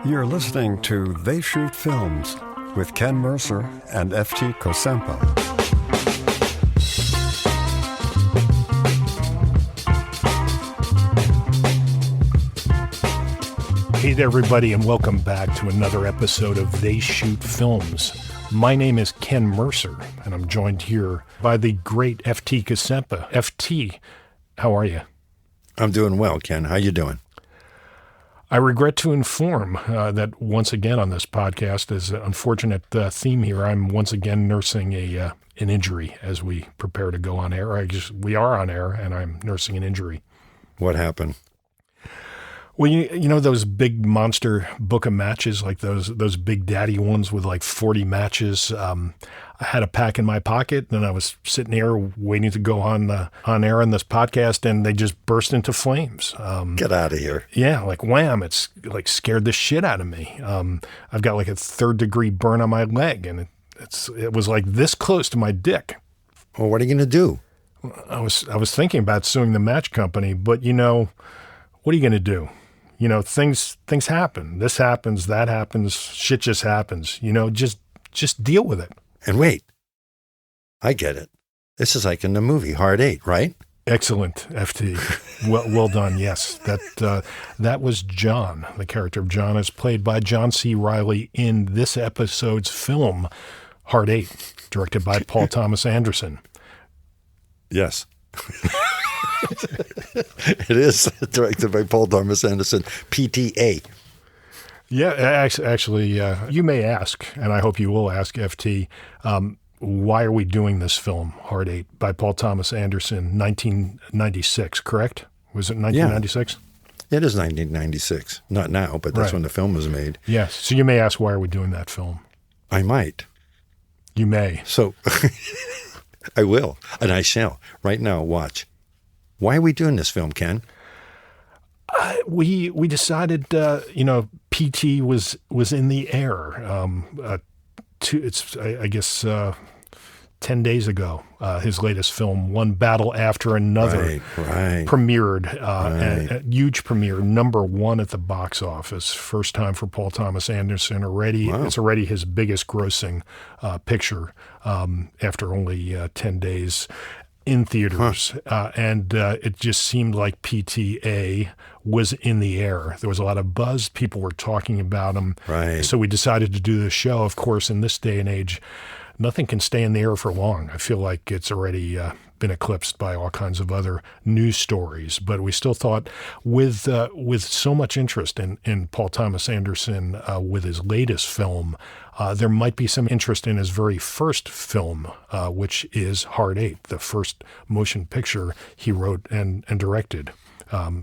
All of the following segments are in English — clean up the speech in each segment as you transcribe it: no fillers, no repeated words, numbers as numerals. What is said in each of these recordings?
You're listening to They Shoot Films with Ken Mercer and F.T. Kosempa. Hey there, everybody, and welcome back to another episode of They Shoot Films. My name is Ken Mercer, and I'm joined here by the great F.T. Kosempa. F.T., how are you? I'm doing well, Ken. How you doing? I regret to inform that once again on this podcast, as an unfortunate theme here, I'm once again nursing an injury as we prepare to go on air. We are on air, and I'm nursing an injury. What happened? Well, you know those big monster book of matches, like those big daddy ones with like 40 matches. I had a pack in my pocket, and I was sitting there waiting to go on air on this podcast, and they just burst into flames. Get out of here! Yeah, like wham! It's like scared the shit out of me. I've got like a 3rd-degree burn on my leg, and it was like this close to my dick. Well, what are you going to do? I was thinking about suing the match company, but you know, what are you going to do? You know, things happen. This happens, that happens, shit just happens. You know, just deal with it. And wait, I get it. This is like in the movie Hard 8, right? Excellent, FT. Well done. Yes, that was John. The character of John is played by John C. Reilly in this episode's film, Hard 8, directed by Paul Thomas Anderson. Yes. It is directed by Paul Thomas Anderson, PTA. Yeah, actually, you may ask, and I hope you will ask, FT, why are we doing this film, Hard 8, by Paul Thomas Anderson, 1996, correct? Was it 1996? Yeah. It is 1996. Not now, but that's right. When the film was made. Yes. So you may ask, why are we doing that film? I might. You may. So I will, and I shall. Right now, watch. Why are we doing this film, Ken? We decided, PT was in the air. I guess 10 days ago, his latest film, One Battle After Another, premiered, a huge premiere, #1 at the box office. First time for Paul Thomas Anderson already. Wow. It's already his biggest grossing picture after only 10 days. In theaters, and it just seemed like PTA was in the air. There was a lot of buzz. People were talking about him. Right. So we decided to do the show. Of course, in this day and age, nothing can stay in the air for long. I feel like it's already been eclipsed by all kinds of other news stories. But we still thought with so much interest in Paul Thomas Anderson with his latest film, there might be some interest in his very first film, which is Hard 8, the first motion picture he wrote and directed.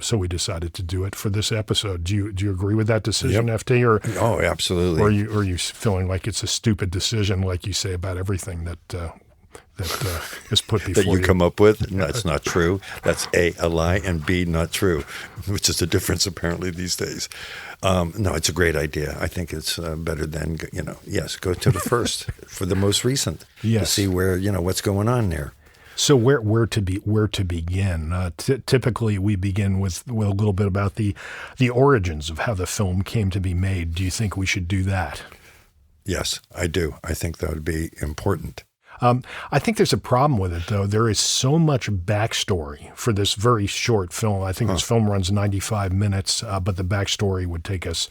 So we decided to do it for this episode. Do you agree with that decision, Yep. FT? Or, oh, absolutely. Or are you feeling like it's a stupid decision, like you say about everything that is put before that you come up with? No, it's not true. That's A, a lie, and B, not true, which is the difference apparently these days. No, it's a great idea. I think it's better than, yes, go to the first for the most recent. Yes. To see where, what's going on there. So where to begin? Typically, we begin with a little bit about the origins of how the film came to be made. Do you think we should do that? Yes, I do. I think that would be important. I think there's a problem with it, though. There is so much backstory for this very short film. I think this film runs 95 minutes, but the backstory would take us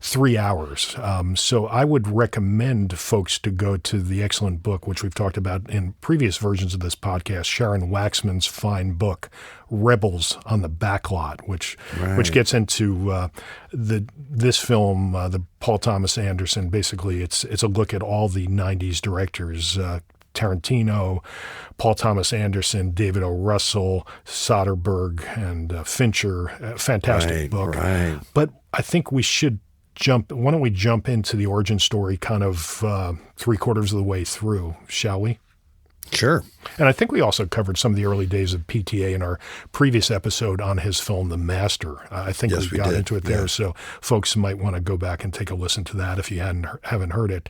3 hours. So I would recommend folks to go to the excellent book, which we've talked about in previous versions of this podcast, Sharon Waxman's fine book, Rebels on the Backlot, which gets into this film, the Paul Thomas Anderson. Basically, it's a look at all the 90s directors, Tarantino, Paul Thomas Anderson, David O. Russell, Soderbergh, and Fincher. Fantastic book. Right. But I think we should why don't we jump into the origin story kind of 3/4 of the way through, shall we? Sure. And I think we also covered some of the early days of PTA in our previous episode on his film, The Master. I think we got into it there, so folks might want to go back and take a listen to that if you haven't heard it.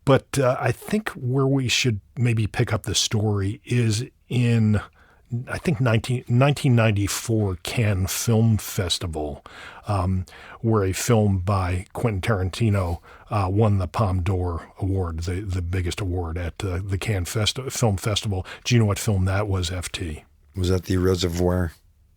But I think where we should maybe pick up the story is in I think 1994 Cannes Film Festival, where a film by Quentin Tarantino won the Palme d'Or Award, the biggest award at the Cannes Film Festival. Do you know what film that was, FT? Was that the Reservoir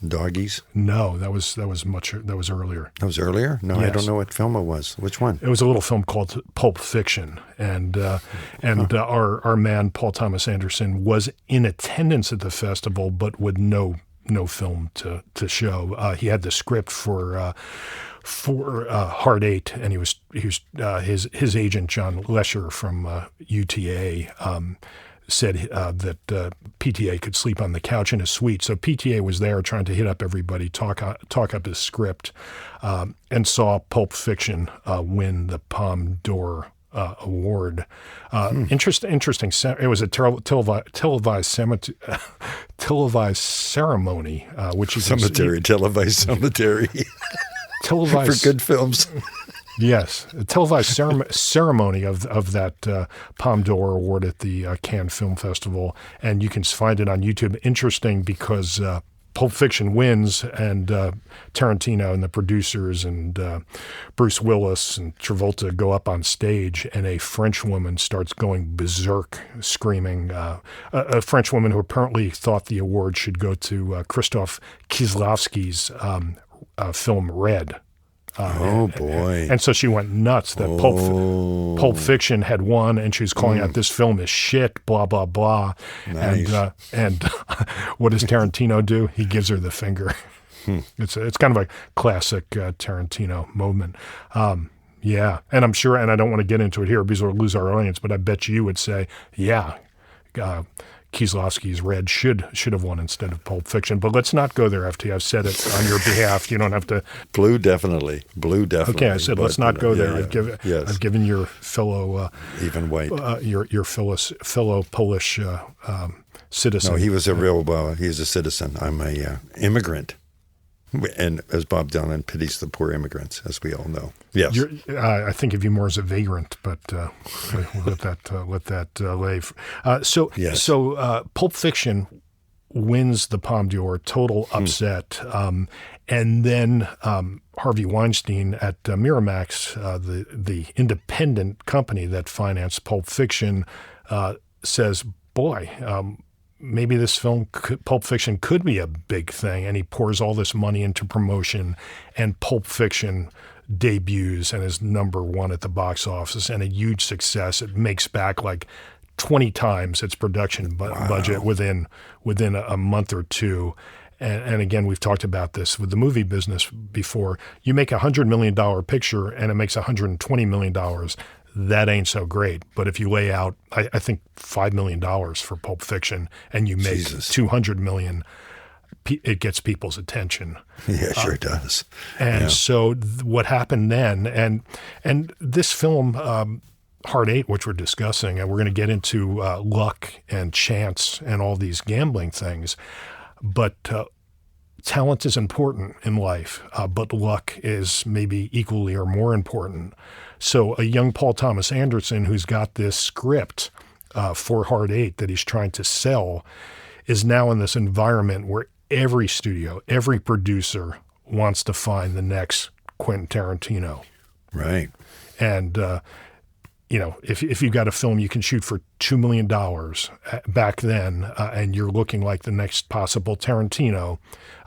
Doggies? No, that was earlier. That was earlier? No, Yes. I don't know what film it was. Which one? It was a little film called Pulp Fiction, and our man Paul Thomas Anderson was in attendance at the festival, but with no film to show. He had the script for Hard Eight, and he was his agent John Lesher from UTA. Said that PTA could sleep on the couch in his suite. So PTA was there trying to hit up everybody, talk up his script, and saw Pulp Fiction win the Palme d'Or award. Interesting. It was a televised ceremony, which you can televised cemetery. Televised for good films. Yes, a televised ceremony of that Palme d'Or award at the Cannes Film Festival, and you can find it on YouTube. Interesting because Pulp Fiction wins, and Tarantino and the producers and Bruce Willis and Travolta go up on stage, and a French woman starts going berserk, screaming. A French woman who apparently thought the award should go to Krzysztof Kieslowski's film Red. Oh, boy. And so she went nuts that Pulp Fiction had won, and she was calling out this film is shit, blah, blah, blah. Nice. And what does Tarantino do? He gives her the finger. It's kind of a classic Tarantino moment. Yeah. And I'm sure, and I don't want to get into it here because we'll lose our audience, but I bet you would say, yeah, Kieslowski's Red should have won instead of Pulp Fiction. But let's not go there, FT. I've said it on your behalf. You don't have to. Blue, definitely. Okay, I said let's not go there. Yeah. I've given your fellow even white your fellow Polish citizen. No, he was he's a citizen. I'm a immigrant. And as Bob Dylan pities the poor immigrants, as we all know. Yes. I think of you more as a vagrant, but we'll let that lay. So Pulp Fiction wins the Palme d'Or, total upset. And then Harvey Weinstein at Miramax, the independent company that financed Pulp Fiction, says, boy, maybe this film, Pulp Fiction, could be a big thing. And he pours all this money into promotion, and Pulp Fiction debuts and is number one at the box office and a huge success. It makes back like 20 times its production budget within a month or two. And again, we've talked about this with the movie business before. You make $100 million picture and it makes $120 million. That ain't so great. But if you lay out, I think $5 million for Pulp Fiction, and you make $200 million, it gets people's attention. Yeah, sure does. And so what happened then, and this film, Hard Eight, which we're discussing, and we're going to get into luck and chance and all these gambling things, but talent is important in life, but luck is maybe equally or more important. So a young Paul Thomas Anderson who's got this script for Hard Eight that he's trying to sell is now in this environment where every studio, every producer wants to find the next Quentin Tarantino. Right. And, if you've got a film you can shoot for $2 million back then and you're looking like the next possible Tarantino,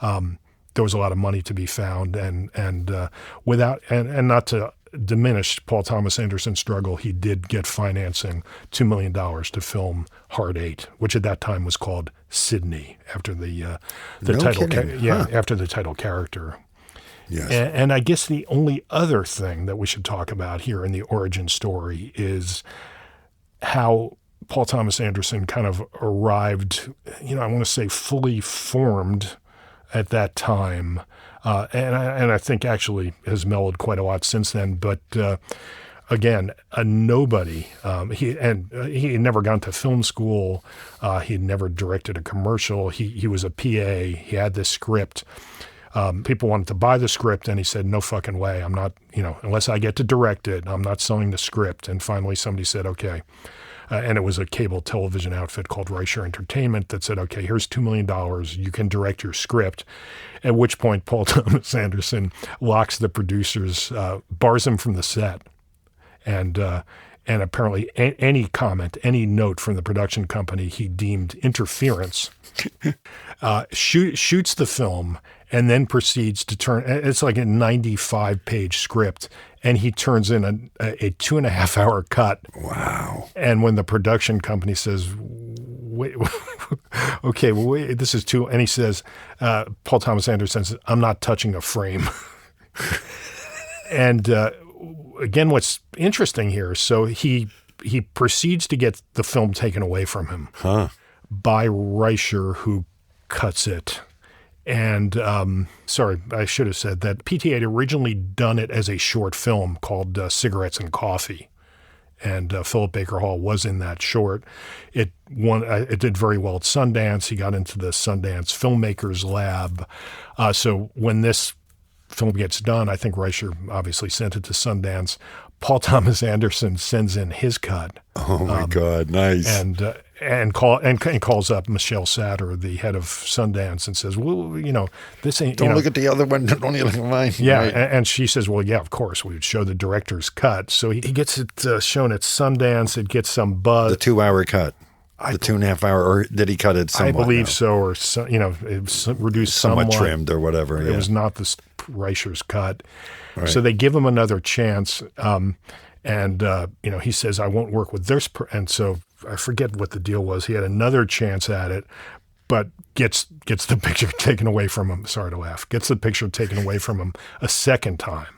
there was a lot of money to be found. And not to diminish Paul Thomas Anderson's struggle, he did get financing, $2 million to film Hard Eight, which at that time was called Sydney after the title. After the title character. Yes. And I guess the only other thing that we should talk about here in the origin story is how Paul Thomas Anderson kind of arrived, I want to say fully formed at that time. And I think actually has mellowed quite a lot since then. But again, a nobody. He had never gone to film school. He had never directed a commercial. He was a PA. He had this script. People wanted to buy the script, and he said, no fucking way. I'm not, unless I get to direct it, I'm not selling the script. And finally somebody said, okay, and it was a cable television outfit called Reicher Entertainment that said, okay, here's $2 million. You can direct your script. At which point, Paul Thomas Anderson locks the producers, bars them from the set. And apparently any comment, any note from the production company he deemed interference, shoots the film and then proceeds to turn, it's like a 95-page script, and he turns in a 2.5-hour cut. Wow. And when the production company says, wait, okay, well, wait, this is too, and he says, Paul Thomas Anderson says, I'm not touching a frame. And again, what's interesting here, so he proceeds to get the film taken away from him by Reicher, who cuts it. And sorry, I should have said that PTA had originally done it as a short film called Cigarettes and Coffee. And Philip Baker Hall was in that short. It did very well at Sundance. He got into the Sundance Filmmakers Lab. So when this film gets done, I think Reicher obviously sent it to Sundance. Paul Thomas Anderson sends in his cut. Oh my God, nice. And calls up Michelle Satter, the head of Sundance, and says, well, this ain't. Don't look at the other one. Don't only look at mine. Yeah, right. and she says, well, yeah, of course, we would show the director's cut. So he gets it shown at Sundance. It gets some buzz. The 2-hour cut. The 2.5 hour, or did he cut it somewhat? I believe so, or it was reduced somewhat, trimmed or whatever. It was not the Reicher's cut. Right. So they give him another chance, and he says, I won't work with this. And so I forget what the deal was. He had another chance at it, but gets the picture taken away from him. Sorry to laugh. Gets the picture taken away from him a second time.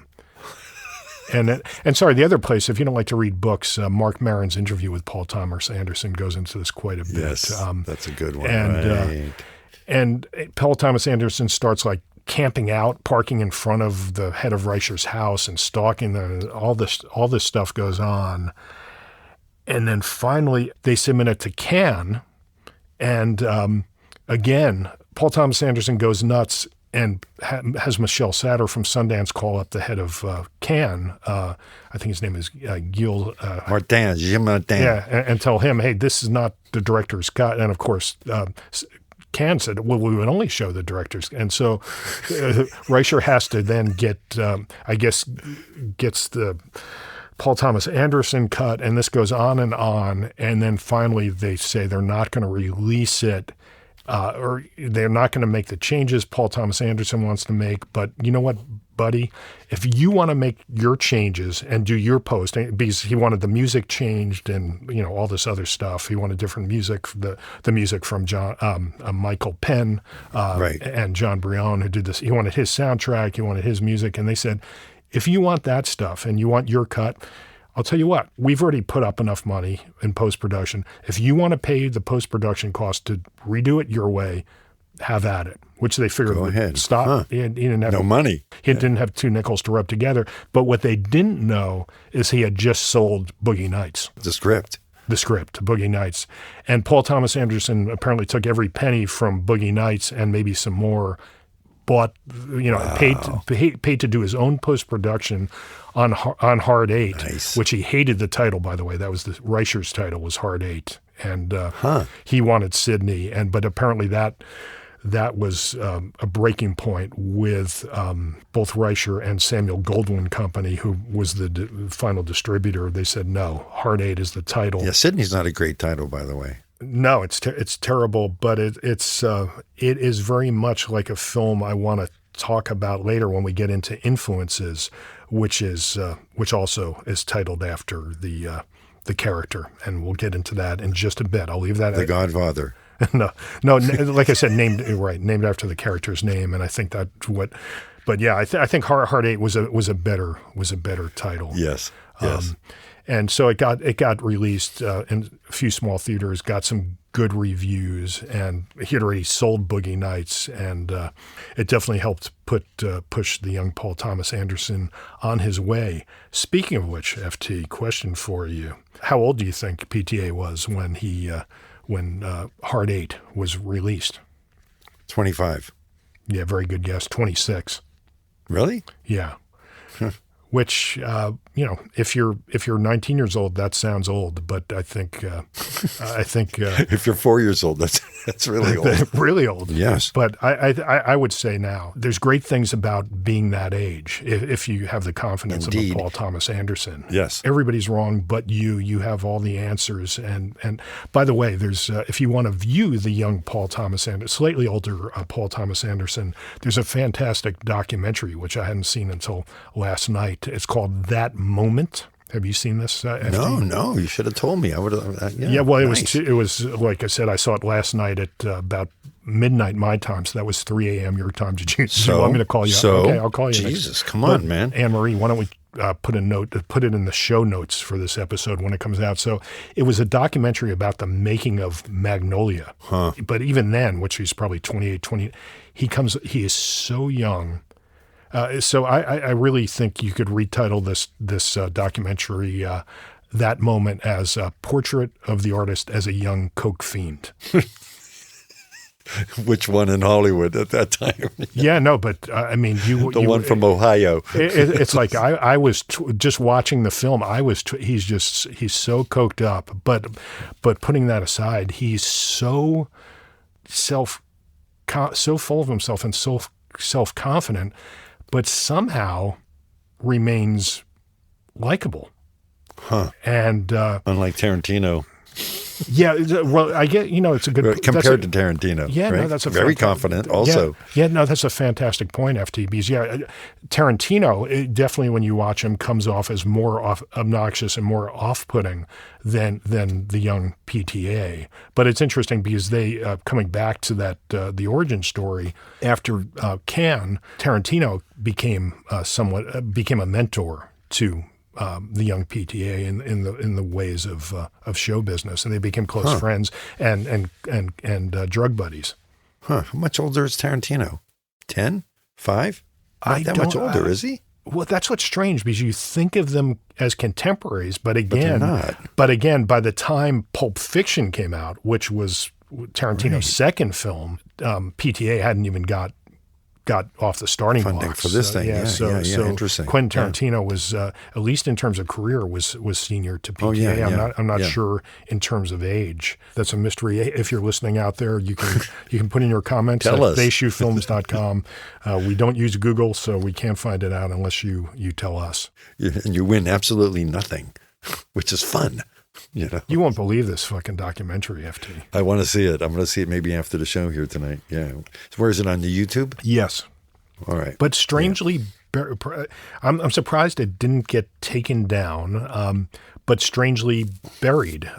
And sorry, the other place, if you don't like to read books, Mark Maron's interview with Paul Thomas Anderson goes into this quite a bit. Yes, that's a good one. Right. And Paul Thomas Anderson starts like camping out, parking in front of the head of Reicher's house and stalking them. All this stuff goes on. And then finally they submit it to Cannes. And again, Paul Thomas Anderson goes nuts and has Michelle Satter from Sundance call up the head of Cannes. I think his name is Gil Martin. Yeah, and tell him, hey, this is not the director's cut. And of course, Cannes said, well, we would only show the director's. And so Reicher has to then gets the Paul Thomas Anderson cut, and this goes on. And then finally they say they're not going to release it. Or they're not going to make the changes Paul Thomas Anderson wants to make. But you know what, buddy? If you want to make your changes and do your post, because he wanted the music changed and all this other stuff. He wanted different music, the music from Michael Penn and John Brion, who did this. He wanted his soundtrack. He wanted his music. And they said, if you want that stuff and you want your cut, I'll tell you what, we've already put up enough money in post-production. If you want to pay the post-production cost to redo it your way, have at it, which they figured would stop. Huh. He didn't have no money. He didn't have two nickels to rub together. But what they didn't know is he had just sold Boogie Nights. The script, Boogie Nights. And Paul Thomas Anderson apparently took every penny from Boogie Nights and maybe some more, bought, paid to do his own post-production on Hard Eight, nice. Which he hated the title, by the way. That was Reicher's title, was Hard Eight. And he wanted Sydney. But apparently that was a breaking point with both Reicher and Samuel Goldwyn Company, who was the final distributor. They said, no, Hard Eight is the title. Yeah, Sydney's not a great title, by the way. No, it's terrible, but it is very much like a film I want to talk about later when we get into Influences, which also is titled after the character, and we'll get into that in just a bit. I'll leave that. The Godfather. No, like I said, named after the character's name, and I think that's what. But yeah, I think Hard Eight was a better title. Yes. Yes. And so it got released in a few small theaters, got some good reviews, and he had already sold Boogie Nights, and it definitely helped push the young Paul Thomas Anderson on his way. Speaking of which, FT, question for you: how old do you think PTA was when Hard Eight was released? 25. Yeah, very good guess. 26. Really? Yeah. Which if you're 19 years old, that sounds old, but I think if you're 4 years old, that's really old. Really old. Yes. But I would say now there's great things about being that age if you have the confidence Indeed. of a Paul Thomas Anderson. Yes. Everybody's wrong, but you have all the answers. And by the way, there's if you want to view the young Paul Thomas Anderson, slightly older Paul Thomas Anderson, there's a fantastic documentary which I hadn't seen until last night. It's called That Moment. Have you seen this? FD? No. You should have told me. I would have. Well, nice. it was like I said. I saw it last night at about midnight my time, so that was 3 a.m. your time. Did you want me to call you? Okay, I'll call you. Jesus, come on, man. Anne-Marie, why don't we put it in the show notes for this episode when it comes out? So it was a documentary about the making of Magnolia. Huh. But even then, which he's probably 28, 20, he is so young. So I really think you could retitle this documentary That Moment as a portrait of the artist as a young coke fiend. Which one in Hollywood at that time? Yeah, no, but I mean, the one from Ohio. It's like I was just watching the film. He's so coked up, but putting that aside, he's so full of himself and so self-confident, but somehow remains likable. Huh. And unlike Tarantino. Yeah, well, I get, it's a good compared to Tarantino. Yeah, right? No, that's a very confident. Also, no, that's a fantastic point. FTBs. Yeah, Tarantino definitely, when you watch him, comes off as more obnoxious and more off-putting than the young PTA. But it's interesting because they coming back to that the origin story after Cannes, Tarantino became a mentor to the young PTA in the ways of show business, and they became close friends and drug buddies. Huh? How much older is Tarantino? 10? 5? Not that much older, is he? Well, that's what's strange because you think of them as contemporaries, but again, by the time Pulp Fiction came out, which was Tarantino's second film, PTA hadn't even got off the starting funding blocks for this thing. So interesting. Quentin Tarantino was, at least in terms of career, was senior to PTA. I'm not sure in terms of age. That's a mystery. If you're listening out there, you can put in your comments at theyshootfilms.com. We don't use Google, so we can't find it out unless you tell us. And you win absolutely nothing, which is fun. You won't believe this fucking documentary, FT. I want to see it. I'm going to see it maybe after the show here tonight. Yeah. So where is it, on the YouTube? Yes. All right. But strangely, I'm surprised it didn't get taken down, but strangely buried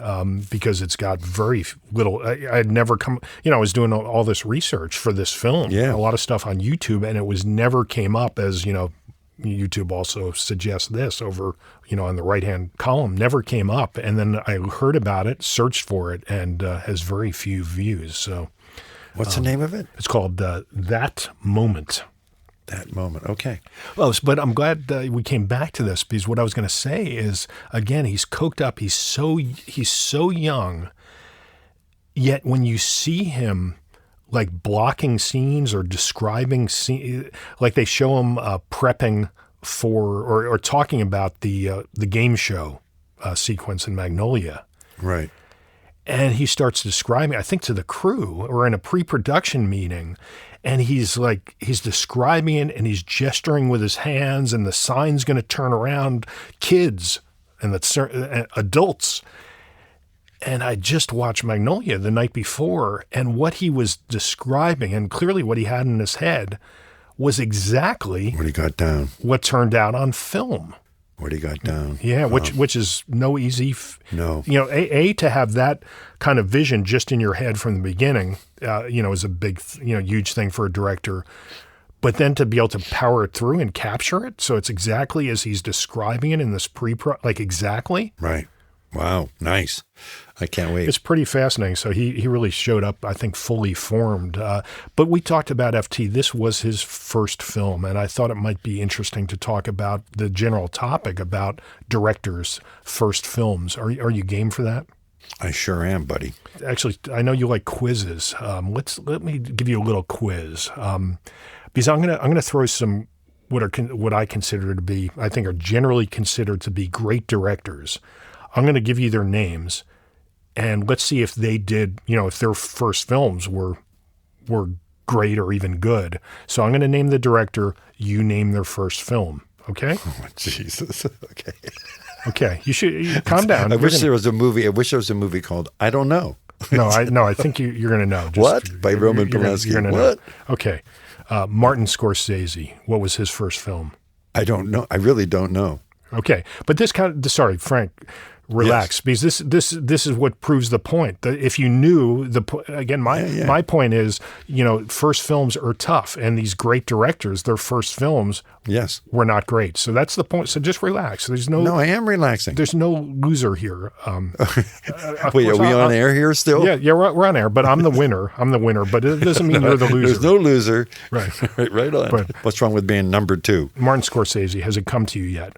because it's got very little. I had never I was doing all this research for this film, a lot of stuff on YouTube, and it never came up as, YouTube also suggests this over, on the right-hand column, never came up. And then I heard about it, searched for it, and has very few views. So what's the name of it? It's called That Moment. That Moment. Okay. Well, but I'm glad we came back to this because what I was going to say is, again, he's coked up. He's so young, yet when you see him like blocking scenes or describing scenes, like they show him prepping for or talking about the game show sequence in Magnolia. Right. And he starts describing, I think to the crew or in a pre-production meeting, and he's describing it and he's gesturing with his hands and the sign's going to turn around kids and adults. And I just watched Magnolia the night before, and what he was describing, and clearly what he had in his head, was exactly what he got down. What turned out on film. What he got down. Yeah, which is no easy. No. To have that kind of vision just in your head from the beginning, is a big, huge thing for a director. But then to be able to power it through and capture it, so it's exactly as he's describing it in this like exactly. Right. Wow, nice. I can't wait. It's pretty fascinating. So he really showed up, I think, fully formed. But we talked about FT. This was his first film, and I thought it might be interesting to talk about the general topic about directors' first films. Are you game for that? I sure am, buddy. Actually, I know you like quizzes. Let me give you a little quiz because I'm gonna throw some. what I consider to be, I think are generally considered to be great directors. I'm going to give you their names, and let's see if they did, if their first films were great or even good. So I'm going to name the director. You name their first film. Okay? Oh, Jesus. Okay. Okay. You calm down. I wish there was a movie called I Don't Know. No, I think you're going to know. What? By Roman Polanski. What? Know. Okay. Martin Scorsese. What was his first film? I don't know. I really don't know. Okay. But sorry, Frank, relax, yes. because this is what proves the point. That if you knew my point is, first films are tough, and these great directors, their first films were not great. So that's the point. So just relax. No, I am relaxing. There's no loser here. Wait, are we on air here still? Yeah, we're on air, but I'm the winner. But it doesn't mean you're the loser. There's no loser. Right. right on. But what's wrong with being number 2? Martin Scorsese, has it come to you yet?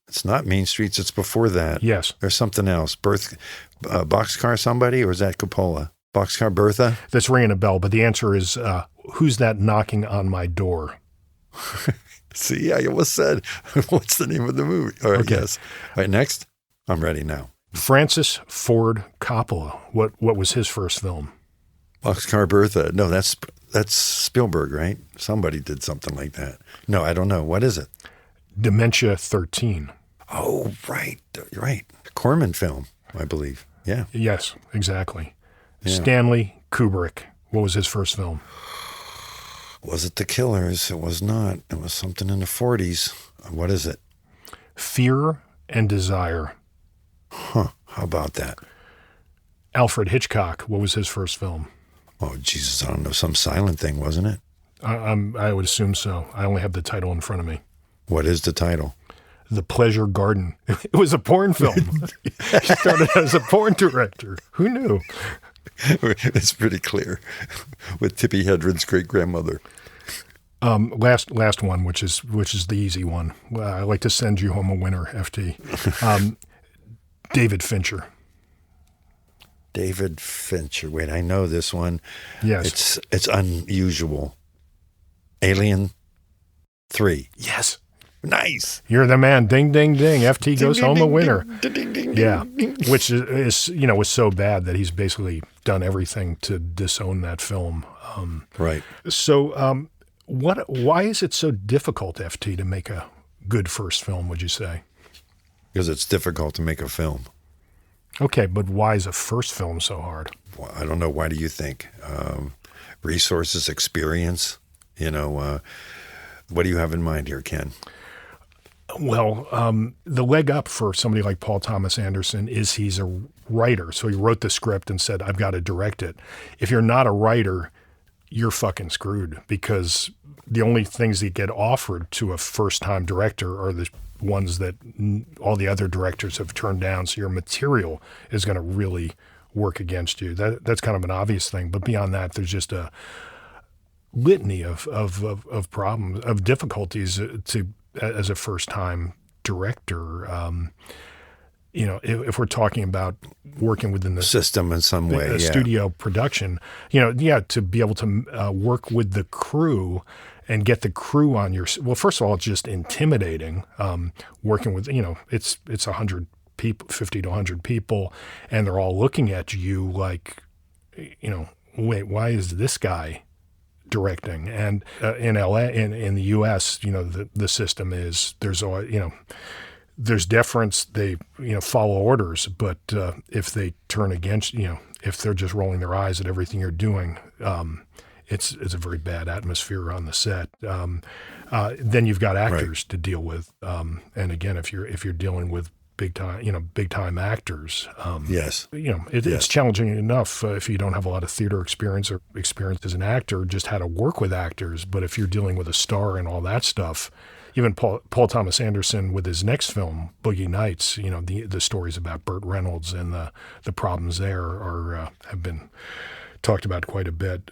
It's not Mean Streets. It's before that. Yes. There's something else. Boxcar somebody, or is that Coppola? Boxcar Bertha? That's ringing a bell, but the answer is, who's that knocking on my door? See, I almost said, what's the name of the movie? All right, yes. All right, next. I'm ready now. Francis Ford Coppola. What was his first film? Boxcar Bertha. No, that's Spielberg, right? Somebody did something like that. No, I don't know. What is it? Dementia 13. Oh, right. Corman film, I believe. Yeah. Yes, exactly. Yeah. Stanley Kubrick. What was his first film? Was it The Killers? It was not. It was something in the 40s. What is it? Fear and Desire. Huh. How about that? Alfred Hitchcock. What was his first film? Oh, Jesus, I don't know. Some silent thing, wasn't it? I would assume so. I only have the title in front of me. What is the title? The Pleasure Garden. It was a porn film. He started as a porn director. Who knew? It's pretty clear. With Tippi Hedren's great-grandmother. Last one, which is the easy one. I like to send you home a winner, FT. David Fincher. David Fincher. Wait, I know this one. Yes. It's unusual. Alien 3. Yes. Nice. You're the man. Ding, ding, ding. FT goes home a winner. Ding, ding, yeah. Which is was so bad that he's basically done everything to disown that film. Right. So why is it so difficult, FT, to make a good first film, would you say? Because it's difficult to make a film. Okay, but why is a first film so hard? Well, I don't know. Why do you think? Resources, experience, what do you have in mind here, Ken? Well, the leg up for somebody like Paul Thomas Anderson is he's a writer. So he wrote the script and said, I've got to direct it. If you're not a writer, you're fucking screwed, because the only things that get offered to a first-time director are the ones that all the other directors have turned down. So your material is going to really work against you. That's kind of an obvious thing. But beyond that, there's just a litany of problems, of difficulties as a first-time director. If we're talking about working within the system in some way, studio production, to be able to work with the crew and get the crew on your. Well, first of all, it's just intimidating. Working with, it's 100 people, 50 to 100 people, and they're all looking at you like, wait, why is this guy directing? And in LA, in the U.S., the system is there's deference. They follow orders, but if they turn against if they're just rolling their eyes at everything you're doing, it's a very bad atmosphere on the set. Then you've got actors to deal with, and again, if you're dealing with big time actors, yes, it's challenging enough if you don't have a lot of theater experience or experience as an actor, just how to work with actors. But if you're dealing with a star and all that stuff, even Paul Thomas Anderson with his next film, Boogie Nights, the stories about Burt Reynolds and the problems there have been talked about quite a bit.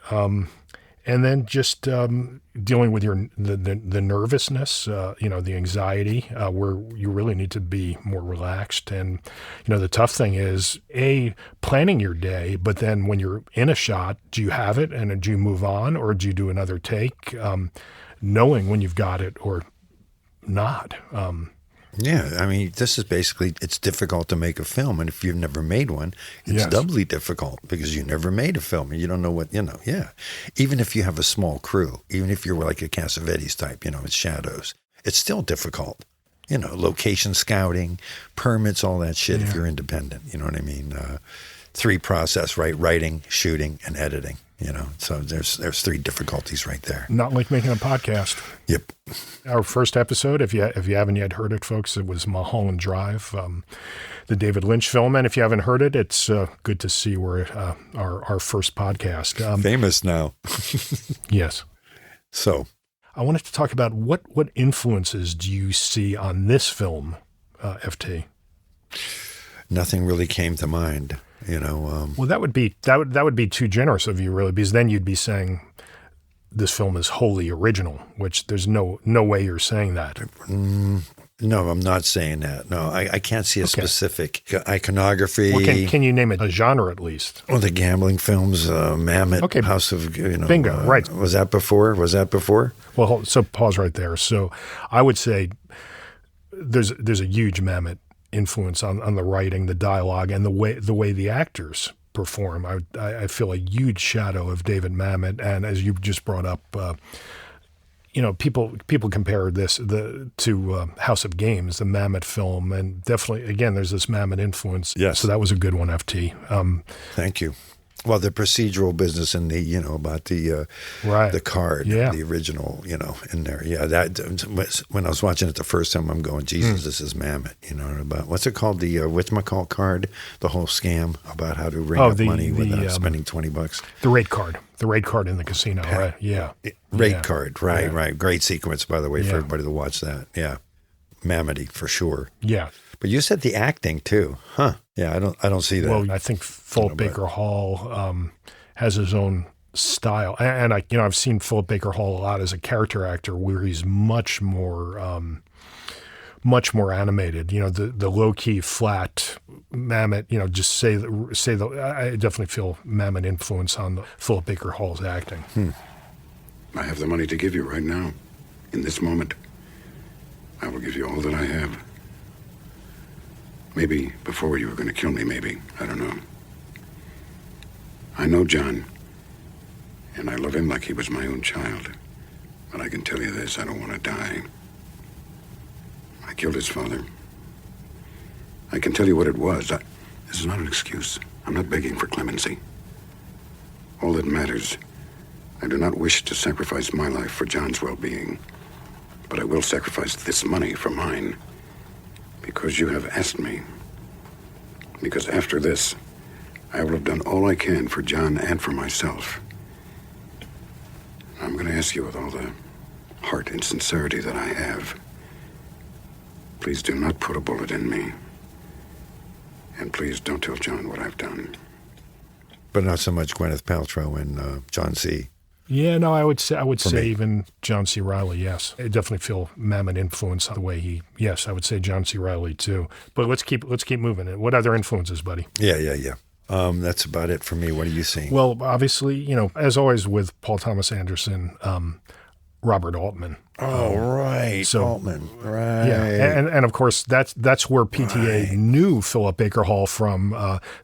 And then just dealing with the nervousness, the anxiety, where you really need to be more relaxed. And, the tough thing is, planning your day, but then when you're in a shot, do you have it and do you move on or do you do another take, knowing when you've got it or not? Yeah, I mean, this is basically, it's difficult to make a film. And if you've never made one, it's doubly difficult because you never made a film and you don't know what, Even if you have a small crew, even if you're like a Cassavetes type, it's shadows, it's still difficult. Location scouting, permits, all that shit if you're independent. You know what I mean? 3 process, right? Writing, shooting, and editing. So there's 3 difficulties right there. Not like making a podcast. Yep. Our first episode, if you haven't yet heard it, folks, it was Mulholland Drive, the David Lynch film. And if you haven't heard it, it's good to see we're at our first podcast. Famous now. Yes. So I wanted to talk about what influences do you see on this film, FT? Nothing really came to mind. Well, that would be too generous of you, really, because then you'd be saying this film is wholly original, which there's no way you're saying that. No, I'm not saying that. No, I can't see a specific iconography. Well, can you name a genre at least? Well, the gambling films, Mammoth, House of, Bingo, right. Was that before? Well, so pause right there. So I would say there's a huge Mammoth influence on the writing, the dialogue, and the way the actors perform. I feel a huge shadow of David Mamet, and as you just brought up, people compare this to House of Games, the Mamet film, and definitely again there's this Mamet influence. Yes, so that was a good one, FT. Thank you. Well, the procedural business and the about the card, the original, in there. Yeah, that when I was watching it the first time, I'm going, Jesus, this is Mamet. About what's it called? The whatchamacallit card, the whole scam about how to ring up money without spending $20. The rate card in the casino, right? Yeah, rate card, right, right. Great sequence, by the way, for everybody to watch that. Yeah, Mamety for sure. Yeah. But you said the acting too, huh? Yeah, I don't see that. Well, I think Philip Baker Hall has his own style, and I've seen Philip Baker Hall a lot as a character actor, where he's much more animated. The low key, flat Mamet. Just say the. I definitely feel Mamet influence on Philip Baker Hall's acting. I have the money to give you right now, in this moment. I will give you all that I have. Maybe before you were going to kill me, maybe. I don't know. I know John, and I love him like he was my own child. But I can tell you this, I don't want to die. I killed his father. I can tell you what it was. This is not an excuse. I'm not begging for clemency. All that matters, I do not wish to sacrifice my life for John's well-being. But I will sacrifice this money for mine. Because you have asked me. Because after this, I will have done all I can for John and for myself. I'm going to ask you with all the heart and sincerity that I have. Please do not put a bullet in me. And please don't tell John what I've done. But not so much Gwyneth Paltrow and John C. Yeah, no, I would say even John C. Reilly, yes. I definitely feel Mamet influence on the way yes, I would say John C. Reilly too. But let's keep moving. What other influences, buddy? Yeah. That's about it for me. What are you seeing? Well, obviously, as always with Paul Thomas Anderson, Robert Altman. Oh, right. So, Altman. Right. Yeah. And of course, that's where PTA knew Philip Baker Hall from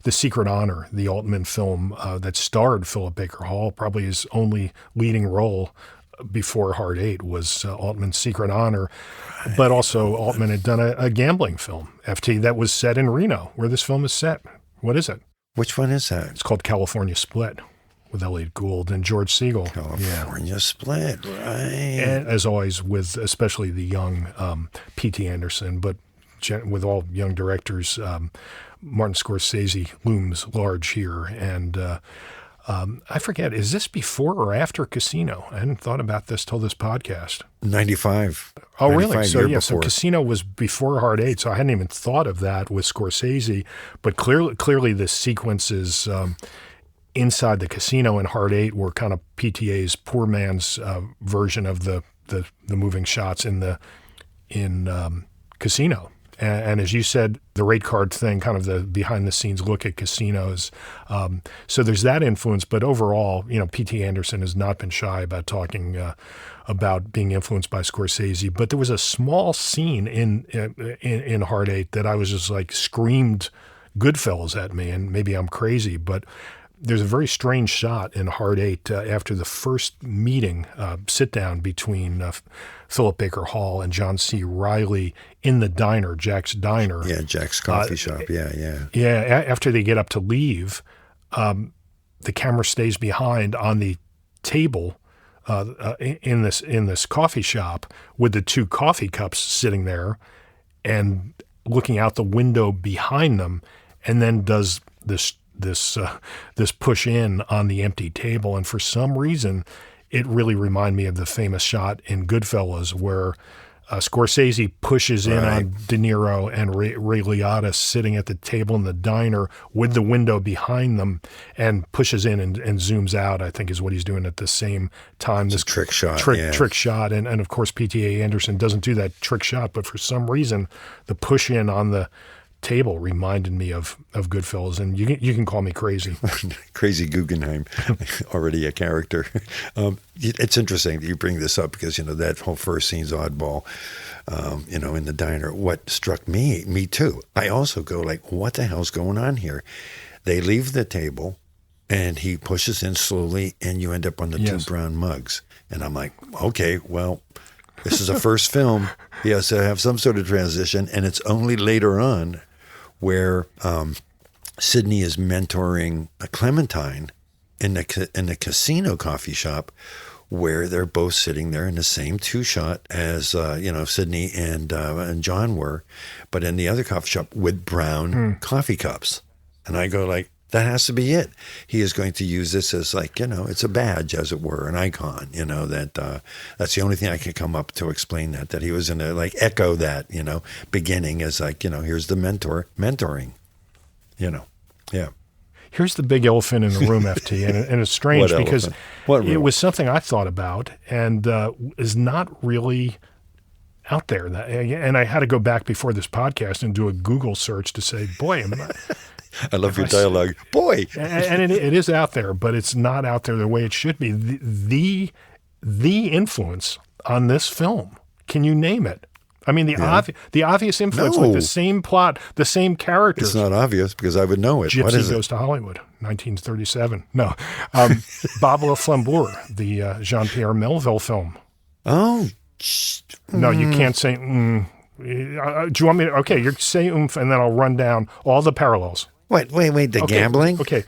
The Secret Honor, the Altman film that starred Philip Baker Hall. Probably his only leading role before Hard Eight was Altman's Secret Honor. Right. But also, Altman had done a gambling film, FT, that was set in Reno, where this film is set. What is it? Which one is that? It's called California Split, with Elliot Gould and George Segal. California Split, right. And as always, with especially the young P.T. Anderson, but with all young directors, Martin Scorsese looms large here. And I forget, is this before or after Casino? I hadn't thought about this till this podcast. 95. Oh, really? So, before. So Casino was before Hard Eight, so I hadn't even thought of that with Scorsese. But clearly the sequences inside the casino in Hard Eight were kind of PTA's poor man's version of the moving shots in Casino. And as you said, the rate card thing, kind of the behind-the-scenes look at casinos. So there's that influence. But overall, P.T. Anderson has not been shy about talking about being influenced by Scorsese. But there was a small scene in Hard Eight that I was just like screamed Goodfellas at me, and maybe I'm crazy, but there's a very strange shot in Hard Eight after the first meeting, sit-down between Philip Baker Hall and John C. Reilly in the diner, Jack's Diner. Yeah, Jack's coffee shop. Yeah. Yeah, after they get up to leave, the camera stays behind on the table in this coffee shop with the two coffee cups sitting there and looking out the window behind them, and then does this push in on the empty table. And for some reason, it really reminded me of the famous shot in Goodfellas where Scorsese pushes in on De Niro and Ray Liotta sitting at the table in the diner with the window behind them, and pushes in and zooms out, I think is what he's doing at the same time. This trick shot. Trick shot. And of course, P.T.A. Anderson doesn't do that trick shot, but for some reason, the push in on the table reminded me of Goodfellas, and you can call me crazy. Crazy Guggenheim, already a character. It's interesting that you bring this up because, that whole first scene's oddball, in the diner. What struck me too, I also go like, what the hell's going on here? They leave the table and he pushes in slowly and you end up on the two brown mugs. And I'm like, okay, well, this is a first film. He has to have some sort of transition, and it's only later on where Sidney is mentoring a Clementine in the casino coffee shop, where they're both sitting there in the same two-shot as Sidney and John were, but in the other coffee shop with brown coffee cups. And I go like, that has to be it. He is going to use this as like, it's a badge, as it were, an icon, that's the only thing I could come up to explain that he was going to like echo that, beginning as like, here's the mentoring, yeah. Here's the big elephant in the room, FT, and it's strange because it was something I thought about and is not really out there. And I had to go back before this podcast and do a Google search to say, boy, I love your dialogue. Boy. And it is out there, but it's not out there the way it should be. The influence on this film, can you name it? I mean, the obvious influence, like the same plot, the same characters. It's not obvious because I would know it. What is Gypsy Goes to Hollywood, 1937. No. Bob Le Flambeur, the Jean-Pierre Melville film. Oh. No, you can't say, do you want me to, okay, you're saying oomph, and then I'll run down all the parallels. Wait, the gambling? Okay.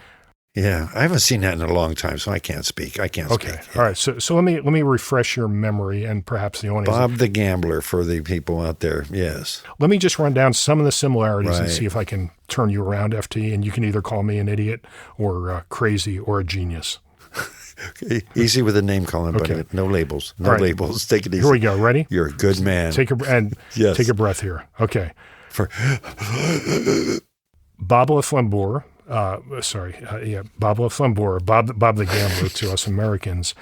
Yeah, I haven't seen that in a long time, so I can't speak. Okay, speak. All right. So let me refresh your memory and perhaps the audience. Bob the Gambler for the people out there. Yes. Let me just run down some of the similarities and see if I can turn you around, FT, and you can either call me an idiot or crazy or a genius. Okay. Easy with a name calling, but no labels. No labels. Take it easy. Here we go. Ready? You're a good man. Take a breath here. Okay. Bob Le Flambeur. Bob Le Flambeur, Bob the Gambler to us Americans,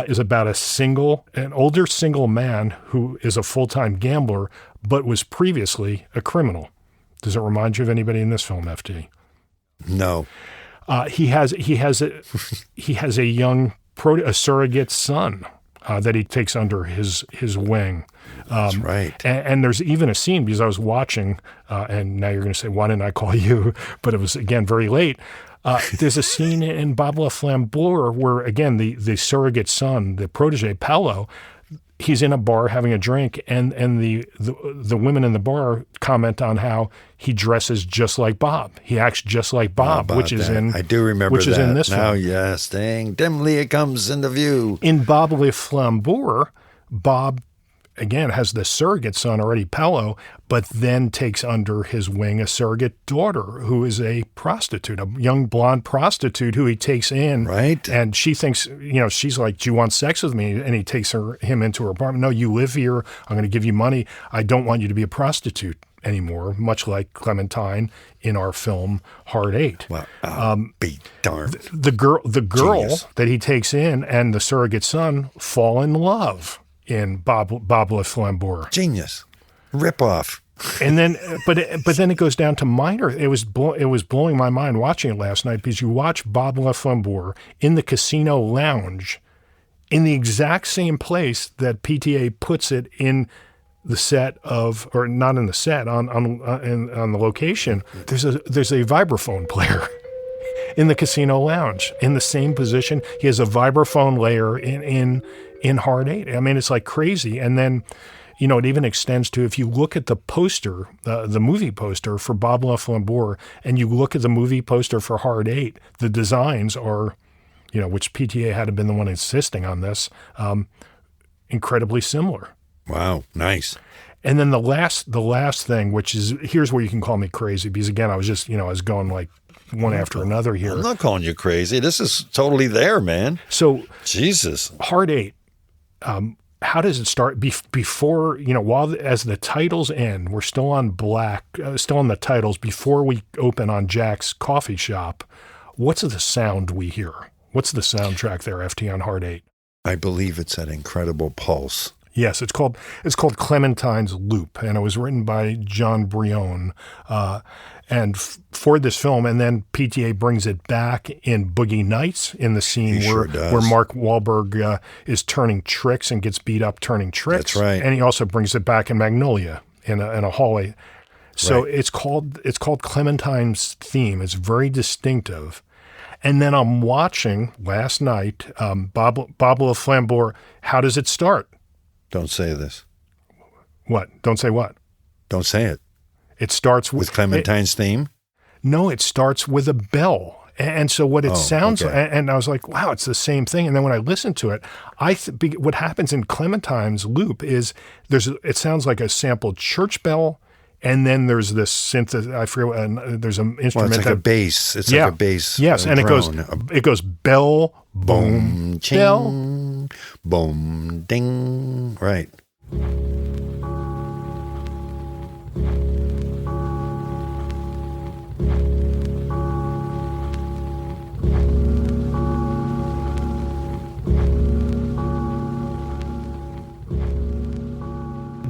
is about an older single man who is a full-time gambler, but was previously a criminal. Does it remind you of anybody in this film, FD? No. He has a young surrogate son that he takes under his wing. That's right. And there's even a scene, because I was watching, and now you're going to say, why didn't I call you? But it was, again, very late. There's a scene in Bob Le Flambeur where, again, the surrogate son, the protege, Paolo, he's in a bar having a drink, and the women in the bar comment on how he dresses just like Bob. He acts just like Bob, which is in I do remember which that. is in this now, film. yes, dang, dimly it comes into view. In Bob Le Flambeur, Bob again has the surrogate son already, Paolo, but then takes under his wing a surrogate daughter who is a prostitute, a young blonde prostitute who he takes in. Right. And she thinks, she's like, do you want sex with me? And he takes him into her apartment. No, you live here. I'm going to give you money. I don't want you to be a prostitute. anymore, much like Clementine in our film Hard Eight. Well, be darned. The girl Genius. that he takes in and the surrogate son fall in love in Bob Le Flambeur. Genius. Rip off. And then, but then it goes down to minor. It was blowing my mind watching it last night, because you watch Bob Le Flambeur in the casino lounge, in the exact same place that PTA puts it in the set of, or not in the set, on the location. There's a vibraphone player in the casino lounge in the same position. He has a vibraphone layer in Hard Eight. I mean, it's like crazy. And then, you know, it even extends to, if you look at the poster, the movie poster for Bob Le Flambeur, and you look at the movie poster for Hard Eight, the designs are, you know, which PTA had been the one insisting on this, incredibly similar. Wow, nice. And then the last thing, which is, here's where you can call me crazy, because again, I was going like one after another here. I'm not calling you crazy. This is totally there, man. So Jesus. Hard Eight, how does it start? Before, you know, as the titles end, we're still on still on the titles before we open on Jack's coffee shop. What's the sound we hear? What's the soundtrack there, FT, on Hard Eight? I believe it's that incredible pulse. Yes, it's called Clementine's Loop, and it was written by John Brion, and for this film. And then PTA brings it back in Boogie Nights, in the scene where Mark Wahlberg is turning tricks and gets beat up turning tricks. That's right. And he also brings it back in Magnolia in a hallway. So right. It's called Clementine's Theme. It's very distinctive. And then I'm watching last night Bob Le Flambeur. How does it start? Don't say this. What? Don't say what? Don't say it. It starts with Clementine's theme? No, it starts with a bell. And so what it sounds like, and I was like, wow, it's the same thing. And then when I listened to it, what happens in Clementine's Loop is it sounds like a sampled church bell. And then there's this synth. I forget. There's an instrument. Well, it's like a bass. It's like a bass. Yes, and drone. it goes bell, boom, ching, bell, boom, ding. Right.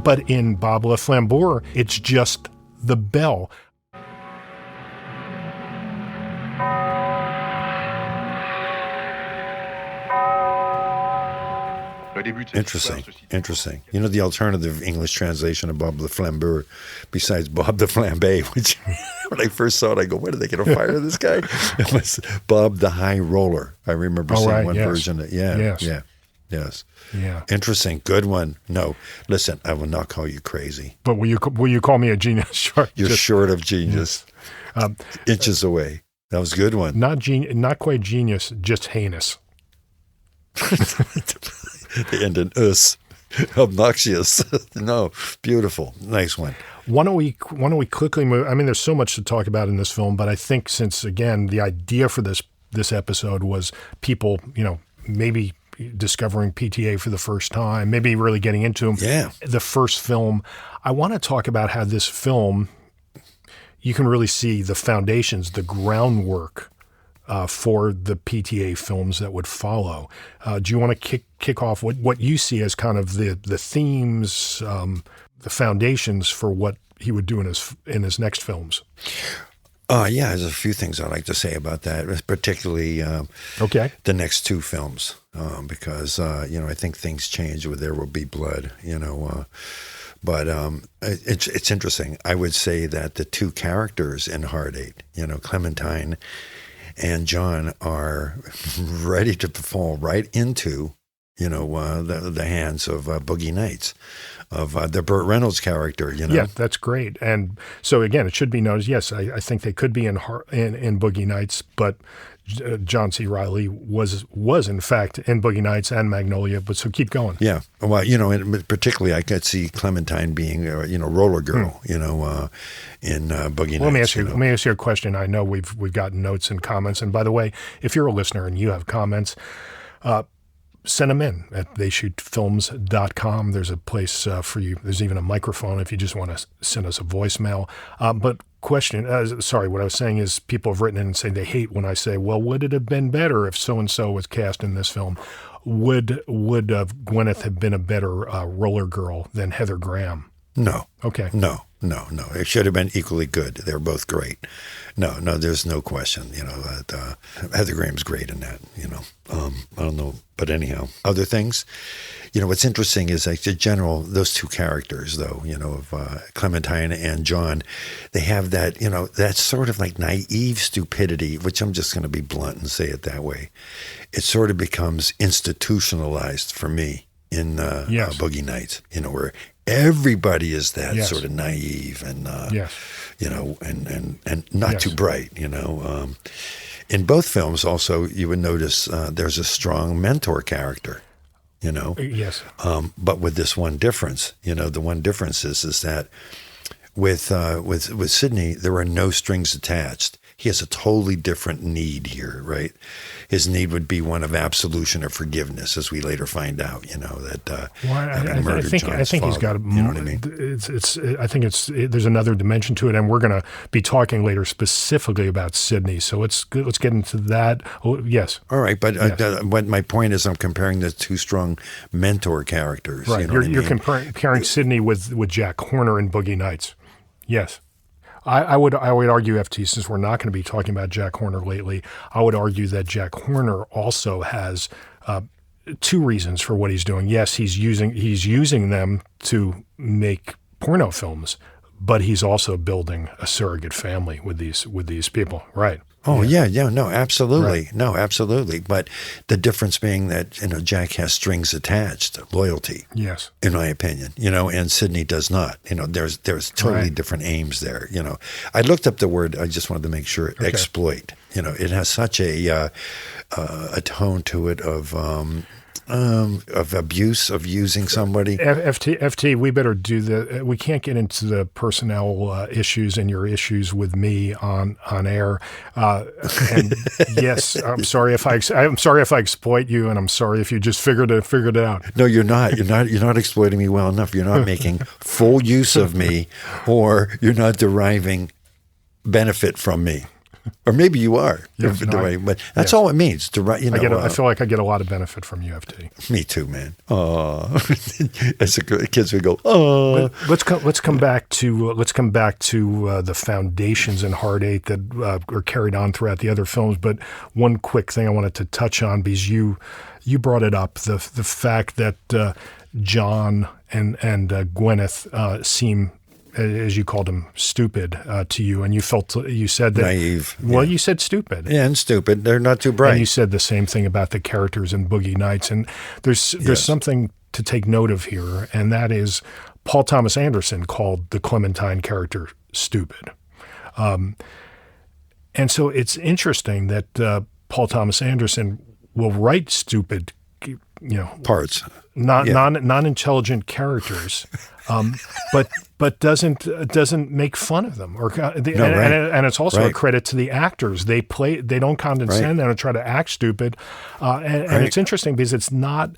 But in Bob Le Flambeur, it's just the bell. Interesting. You know, the alternative English translation of Bob Le Flambeur, besides Bob the Flambe, which when I first saw it, I go, where did they get a fire this guy? It was Bob the High Roller. I remember seeing one version of it. Yes. Yeah. Interesting. Good one. No, listen, I will not call you crazy. But will you call me a genius? You're short of genius. Inches away. That was a good one. Not quite genius, just heinous. They end in us. Obnoxious. No, beautiful. Nice one. Why don't we quickly move? I mean, there's so much to talk about in this film, but I think since, again, the idea for this episode was people, you know, maybe discovering PTA for the first time, maybe really getting into them. Yeah. The first film. I want to talk about how this film, you can really see the foundations, the groundwork for the PTA films that would follow. Do you want to kick off what you see as kind of the themes, the foundations for what he would do in his next films? Yeah, there's a few things I'd like to say about that, particularly the next two films, because you know, I think things change with There Will Be Blood, you know. But it's interesting. I would say that the two characters in Hard Eight, you know, Clementine and John, are ready to fall right into, you know, the hands of Boogie Nights, of the Burt Reynolds character, you know. Yeah, that's great. And so again, it should be noticed. Yes, I think they could be in Boogie Nights, but John C. Reilly was in fact in Boogie Nights and Magnolia. But so keep going. Yeah, well, you know, and particularly I could see Clementine being, you know, Roller Girl, you know, in Boogie Nights. Let me ask you a question. I know we've gotten notes and comments. And by the way, if you're a listener and you have comments, send them in at theyshootfilms.com. There's a place for you. There's even a microphone if you just want to send us a voicemail. But question, what I was saying is people have written in and say they hate when I say, well, would it have been better if so-and-so was cast in this film? Would Gwyneth have been a better roller girl than Heather Graham? No. Okay. No. It should have been equally good. They're both great. No, there's no question. Heather Graham's great in that. I don't know, but anyhow, other things. What's interesting is like the general, those two characters though, of Clementine and John, they have that, that sort of like naive stupidity, which I'm just going to be blunt and say it that way. It sort of becomes institutionalized for me in Boogie Nights, where everybody is that sort of naive and, and not too bright, In both films also, you would notice there's a strong mentor character. Yes. But with this one difference, the one difference is that with Sidney, there are no strings attached. He has a totally different need here, right? His need would be one of absolution or forgiveness, as we later find out. Having murdered John's father, he's got. You know what I mean? I think there's another dimension to it, and we're going to be talking later specifically about Sidney. So let's get into that. Oh, yes. All right, but what my point is, I'm comparing the two strong mentor characters. Right, you're comparing Sidney with Jack Horner in Boogie Nights. Yes. I would argue, FT, since we're not going to be talking about Jack Horner lately, I would argue that Jack Horner also has two reasons for what he's doing. Yes, he's using them to make porno films, but he's also building a surrogate family with these people, right? Oh, yeah, no, absolutely. Right. No, absolutely. But the difference being that, Jack has strings attached, loyalty. Yes. In my opinion, and Sidney does not. There's totally different aims there, I looked up the word, I just wanted to make sure, exploit. It has such a tone to it of abuse, of using somebody. FT, we better do we can't get into the personnel issues and your issues with me on air. And yes, I'm sorry if I exploit you, and I'm sorry if you just figured it out. No, you're not. You're not exploiting me well enough. You're not making full use of me, or you're not deriving benefit from me. Or maybe you are, but that's all it means. I feel like I get a lot of benefit from you, FT. Me too, man. As the kids would go, oh. Let's come back to the foundations in Hard Eight that are carried on throughout the other films. But one quick thing I wanted to touch on, because you brought it up, the fact that John and Gwyneth seem, as you called him, stupid to you, and you said that naive. Well, you said stupid. Yeah, and stupid. They're not too bright. And you said the same thing about the characters in Boogie Nights, and there's something to take note of here, and that is Paul Thomas Anderson called the Clementine character stupid, and so it's interesting that Paul Thomas Anderson will write stupid, parts, non-intelligent characters. But doesn't make fun of them, and it's also a credit to the actors. They don't condescend and try to act stupid, and it's interesting because it's not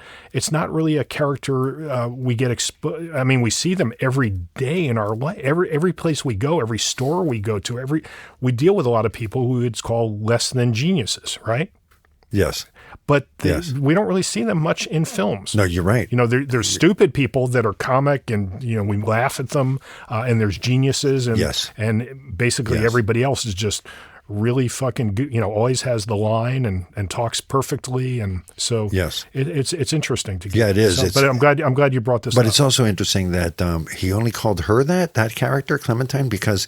really a character we get. We see them every day in our life. Every place we go, every store we go to, we deal with a lot of people who it's called less than geniuses, right? Yes. But we don't really see them much in films. No, you're right. There's stupid people that are comic, and we laugh at them. And there's geniuses, and basically everybody else is just really fucking good. Always has the line and talks perfectly, and so it's interesting to get. Yeah, it is. But I'm glad you brought this up. But it's also interesting that he only called her that character, Clementine, because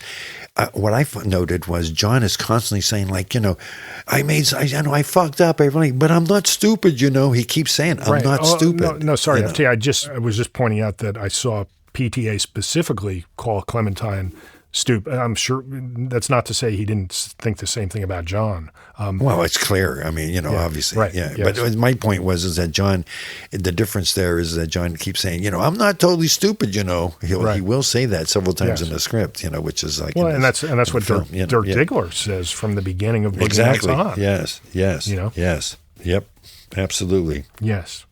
what I noted was John is constantly saying, like, I fucked up, everything, but I'm not stupid. He keeps saying, I'm not stupid. No, sorry, FT. I was just pointing out that I saw PTA specifically call Clementine stupid. I'm sure that's not to say he didn't think the same thing about John. Well, it's clear. Obviously. Right. Yeah. Yes. But my point is that John, the difference there is that John keeps saying, I'm not totally stupid, He will say that several times in the script, which is like. Well, and that's what Dirk Diggler says from the beginning of Boogie Nights on. Yes. Yep, absolutely. Yes.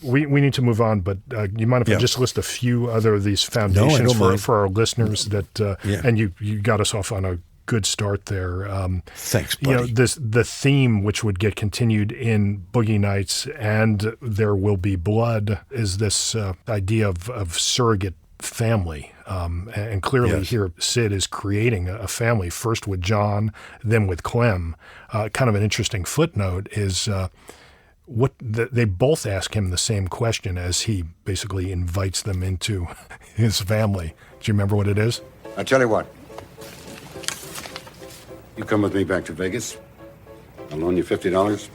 We need to move on, but you mind if I just list a few other of these foundations for our listeners that, and you got us off on a good start there. Thanks, buddy. The theme, which would get continued in Boogie Nights and There Will Be Blood, is this idea of surrogate family. And clearly here Sid is creating a family, first with John, then with Clem. Kind of an interesting footnote is they both ask him the same question as he basically invites them into his family. Do you remember what it is? I'll tell you what. You come with me back to Vegas. I'll loan you $50.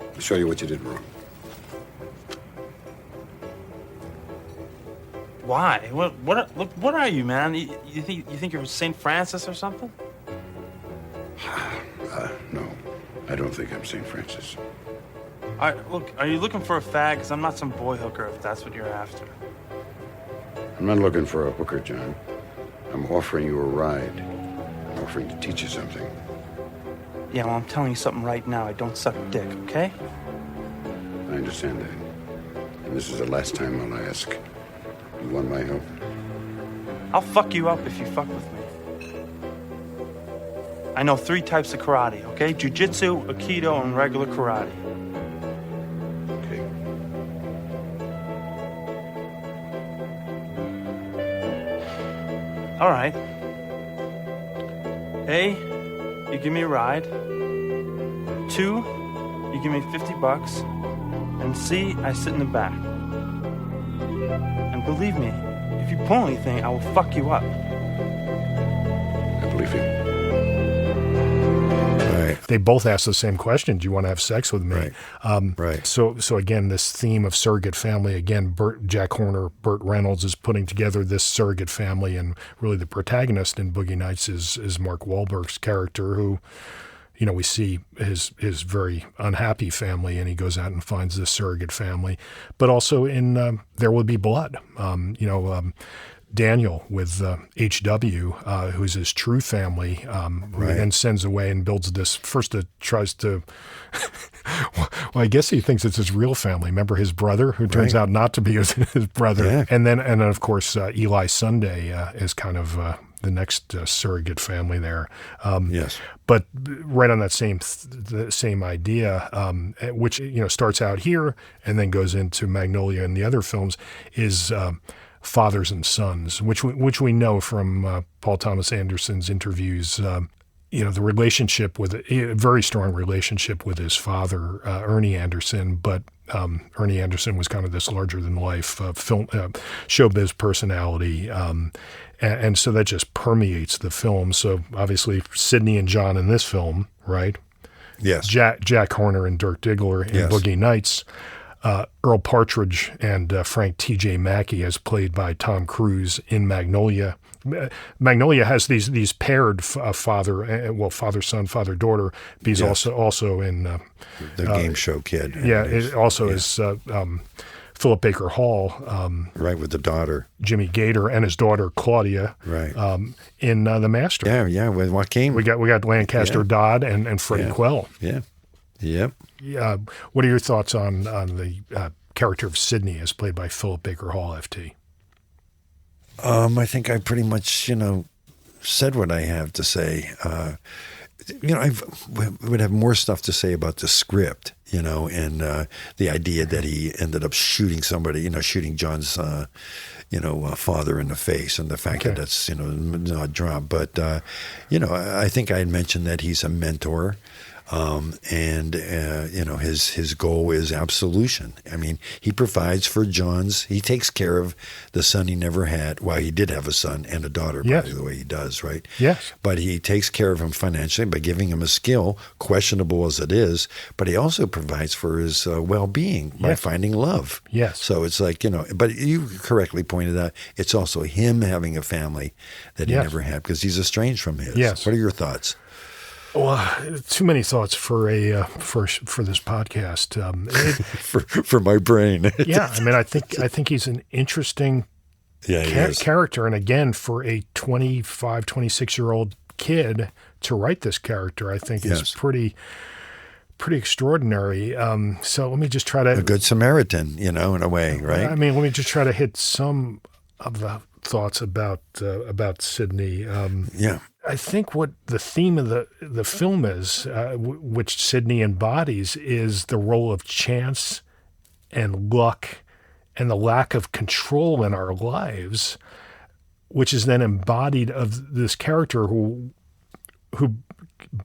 I'll show you what you did wrong. Why? What are you, man? You think you're St. Francis or something? No, I don't think I'm St. Francis. All right, look, are you looking for a fag? Because I'm not some boy hooker, if that's what you're after. I'm not looking for a hooker, John. I'm offering you a ride. I'm offering to teach you something. Yeah, well, I'm telling you something right now. I don't suck dick, okay? I understand that. And this is the last time I'll ask. You want my help? I'll fuck you up if you fuck with me. I know 3 types of karate, okay? Jiu-jitsu, aikido, and regular karate. Okay. All right. A, you give me a ride. 2, you give me $50. And C, I sit in the back. And believe me, if you pull anything, I will fuck you up. I believe you. Right. They both ask the same question. Do you want to have sex with me? Right. So again, this theme of surrogate family, again, Jack Horner, Burt Reynolds is putting together this surrogate family, and really the protagonist in Boogie Nights is Mark Wahlberg's character, who, we see his very unhappy family, and he goes out and finds this surrogate family. But also in There Will Be Blood, Daniel with H.W., who's his true family, who he then sends away and builds this. First, it tries to. Well, I guess he thinks it's his real family. Remember his brother, who turns out not to be his brother, and then of course Eli Sunday is kind of the next surrogate family there. Yes. But right on that same idea, which starts out here and then goes into Magnolia and the other films, is fathers and sons, which we know from Paul Thomas Anderson's interviews. The relationship with a very strong relationship with his father, Ernie Anderson, but Ernie Anderson was kind of this larger than life film showbiz personality. And so that just permeates the film. So obviously Sidney and John in this film, right? Yes. Jack Horner and Dirk Diggler in Boogie Nights. Earl Partridge and Frank T.J. Mackey, as played by Tom Cruise in Magnolia. Magnolia has these paired father-son, father-daughter. But he's also in the game show kid. Yeah, it also is Philip Baker Hall. Right, with the daughter. Jimmy Gator and his daughter Claudia. Right. In The Master. Yeah, with Joaquin. We got Lancaster Dodd and Freddie Quell. Yeah. Yep. What are your thoughts on the character of Sidney as played by Philip Baker Hall, FT? I think I pretty much, said what I have to say. I would have more stuff to say about the script, and the idea that he ended up shooting somebody, shooting John's, father in the face, and the fact that that's, not drop. But, I think I had mentioned that he's a mentor. His goal is absolution. I mean, he provides for he takes care of the son he never had. Well, he did have a son and a daughter, by the way he does, right? Yes. But he takes care of him financially by giving him a skill, questionable as it is, but he also provides for his well-being by finding love. Yes. So it's like, but you correctly pointed out, it's also him having a family that he never had because he's estranged from his. Yes. What are your thoughts? Well, too many thoughts for for this podcast. For my brain. Yeah, I mean, I think he's an interesting character, and again, for a 25, 26-year-old kid to write this character, I think is pretty pretty extraordinary. So let me just try to... A good Samaritan, in a way, right? I mean, let me just try to hit some of the thoughts about Sidney. Yeah. I think what the theme of the film is, which Sidney embodies, is the role of chance and luck and the lack of control in our lives, which is then embodied of this character who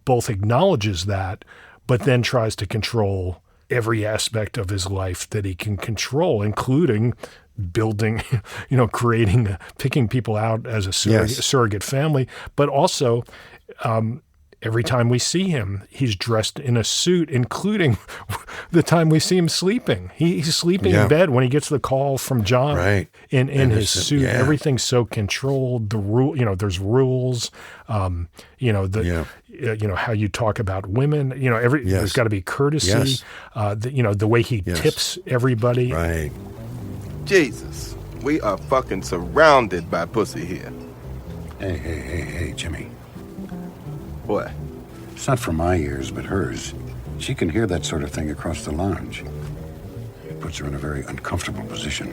both acknowledges that, but then tries to control every aspect of his life that he can control, including building, creating, picking people out as a surrogate family, but also every time we see him, he's dressed in a suit, including the time we see him sleeping. He's sleeping in bed when he gets the call from John in his suit. Yeah. Everything's so controlled. The rule, there's rules. How you talk about women. There's got to be courtesy. Yes. The way he tips everybody. Right. Jesus, we are fucking surrounded by pussy here. Hey, Jimmy. What? It's not for my ears, but hers. She can hear that sort of thing across the lounge. It puts her in a very uncomfortable position.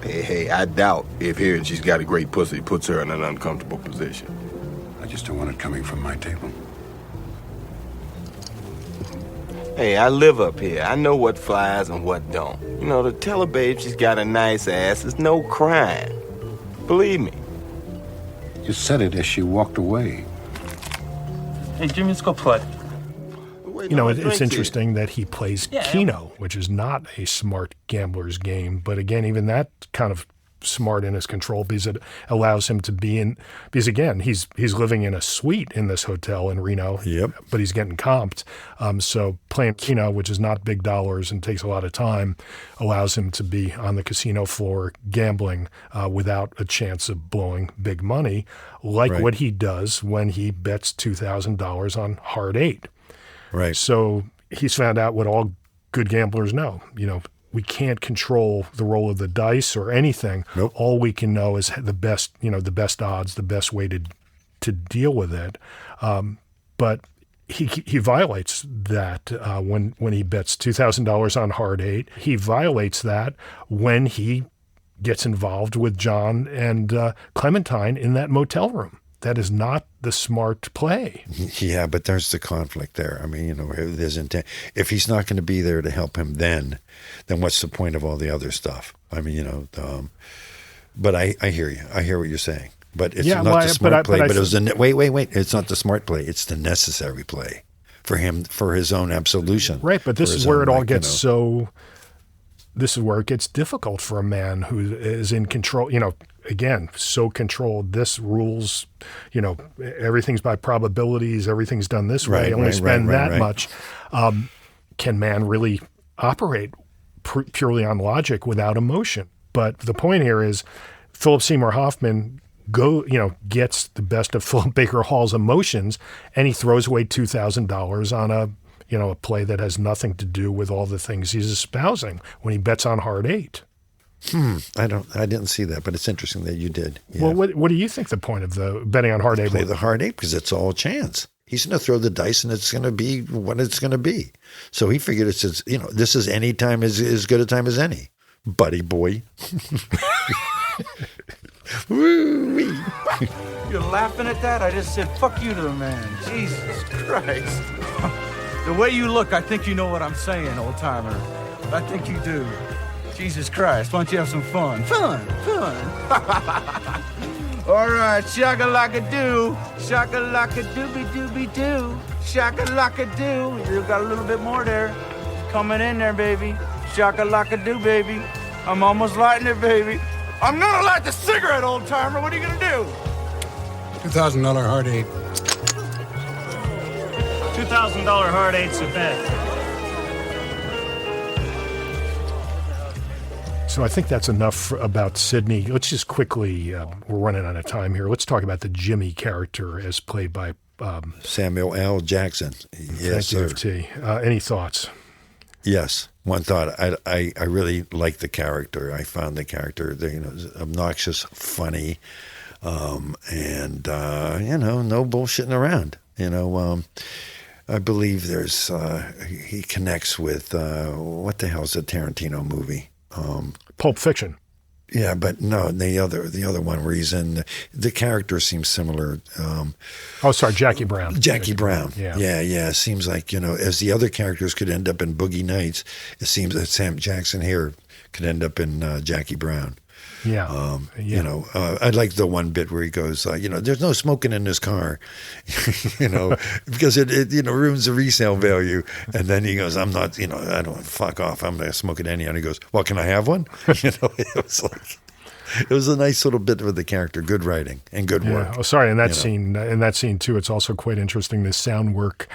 Hey, I doubt if hearing she's got a great pussy puts her in an uncomfortable position. I just don't want it coming from my table. Hey, I live up here. I know what flies and what don't. To tell a babe she's got a nice ass is no crime. Believe me. You said it as she walked away. Hey, Jimmy, let's go play. It's interesting that he plays Keno, which is not a smart gambler's game. But again, even that kind of smart in his control because it allows him to be in. Because again, he's living in a suite in this hotel in Reno. Yep. But he's getting comped. So playing Keno, which is not big dollars and takes a lot of time, allows him to be on the casino floor gambling without a chance of blowing big money, like what he does when he bets $2,000 on hard eight. Right. So he's found out what all good gamblers know. We can't control the roll of the dice or anything. Nope. All we can know is the best odds, the best way to deal with it. But he violates that when he bets $2,000 on hard eight. He violates that when he gets involved with John and Clementine in that motel room. That is not the smart play. Yeah, but there's the conflict there. I mean, there's intent. If he's not going to be there to help him then what's the point of all the other stuff? I mean, but I hear you. I hear what you're saying. But it's not the smart play. But it was wait. It's not the smart play. It's the necessary play for him, for his own absolution. Right, but this is where it all gets this is where it gets difficult for a man who is in control, again, so controlled. This rules, everything's by probabilities. Everything's done this way. Only spend that much. Can man really operate purely on logic without emotion? But the point here is Philip Seymour Hoffman gets the best of Philip Baker Hall's emotions, and he throws away $2,000 on a play that has nothing to do with all the things he's espousing when he bets on hard eight. I didn't see that, but it's interesting that you did. Yeah. Well, what do you think the point of the betting on hard eight? Play the hard eight because it's all chance. He's going to throw the dice and it's going to be what it's going to be. So he figured this is any time as good a time as any, buddy boy. You're laughing at that? I just said fuck you to the man. Jesus Christ. The way you look, I think you know what I'm saying, old timer. I think you do. Jesus Christ, why don't you have some fun? Fun. All right, shaka-laka-doo, shaka-laka-dooby-dooby-doo, shaka-laka-doo. You got a little bit more there. Coming in there, baby. Shaka-laka-doo, baby. I'm almost lighting it, baby. I'm gonna light the cigarette, old timer. What are you gonna do? $2,000 hard eight. $2,000 hard eight's a bet. So I think that's enough about Sidney. Let's just quickly, we're running out of time here. Let's talk about the Jimmy character as played by Samuel L. Jackson. Yes, thank you, T. Any thoughts? Yes. One thought. I really like the character. I found the character, obnoxious, funny, and no bullshitting around. I believe there's he connects with what the hell's the Tarantino movie? Pulp Fiction. Yeah, but no, the other one where he's in the character seems similar. Jackie Brown. Jackie Brown. Yeah. Seems like, as the other characters could end up in Boogie Nights, it seems that Sam Jackson here could end up in Jackie Brown. Yeah. I like the one bit where he goes, there's no smoking in this car, because it ruins the resale value. And then he goes, I'm not, I don't fuck off. I'm going to smoke it anyhow. And he goes, well, can I have one? It was a nice little bit with the character. Good writing and good work. Oh, sorry. In that scene too, it's also quite interesting. The sound work,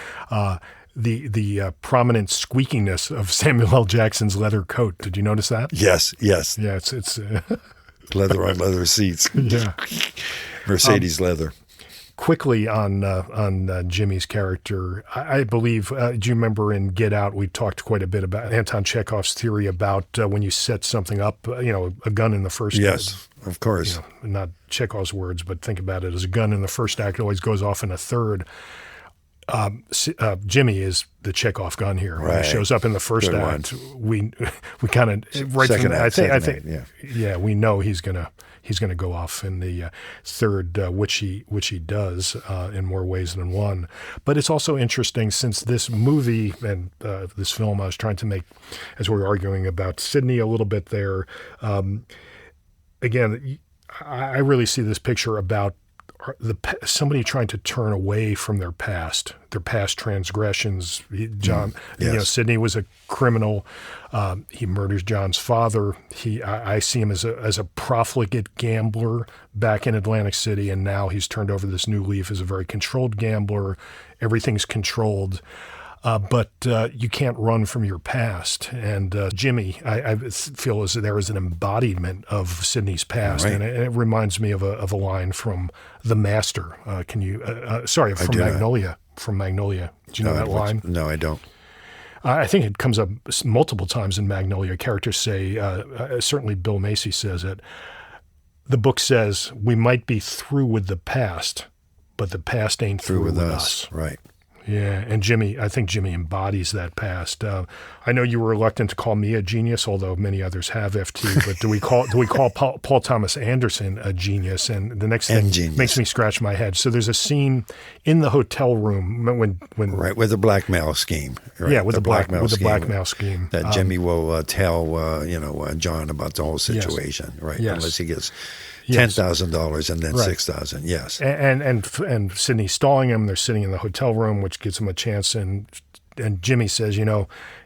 the prominent squeakiness of Samuel L. Jackson's leather coat. Did you notice that? Yes. Yeah, it's leather on leather seats. Yeah, Mercedes leather. Quickly on Jimmy's character, I believe. Do you remember in Get Out we talked quite a bit about Anton Chekhov's theory about when you set something up, a gun in the first. Yes, of course. Not Chekhov's words, but think about it as a gun in the first act always goes off in a third. Jimmy is the Chekhov gun here. Right. When he shows up in the first Good act, one. we kind of right second from act, I think yeah. We know he's gonna go off in the third, which he does in more ways than one. But it's also interesting since this movie and this film I was trying to make, as we were arguing about Sydney a little bit there. Again, I really see this picture about somebody trying to turn away from their past transgressions. Sidney was a criminal. He murders John's father. I see him as a profligate gambler back in Atlantic City, and now he's turned over this new leaf as a very controlled gambler. Everything's controlled. But you can't run from your past. And Jimmy, I feel as there is an embodiment of Sidney's past. Right. And it reminds me of a line from The Master. From Magnolia. From Magnolia. Do you know that line? No, I don't. I think it comes up multiple times in Magnolia. Characters say, certainly Bill Macy says it, the book says, we might be through with the past, but the past ain't through with us. Right. Yeah, and I think Jimmy embodies that past. I know you were reluctant to call me a genius, although many others have, FT. But do we call Paul Thomas Anderson a genius? And the next thing makes me scratch my head. So there's a scene in the hotel room when right, with the blackmail scheme. Right? Yeah, with the blackmail scheme that Jimmy will tell John about the whole situation. Yes. Right, yes. Unless he gets $10,000 and then $6,000. Yes, and Sidney's stalling him. They're sitting in the hotel room, which gives him a chance. And Jimmy says,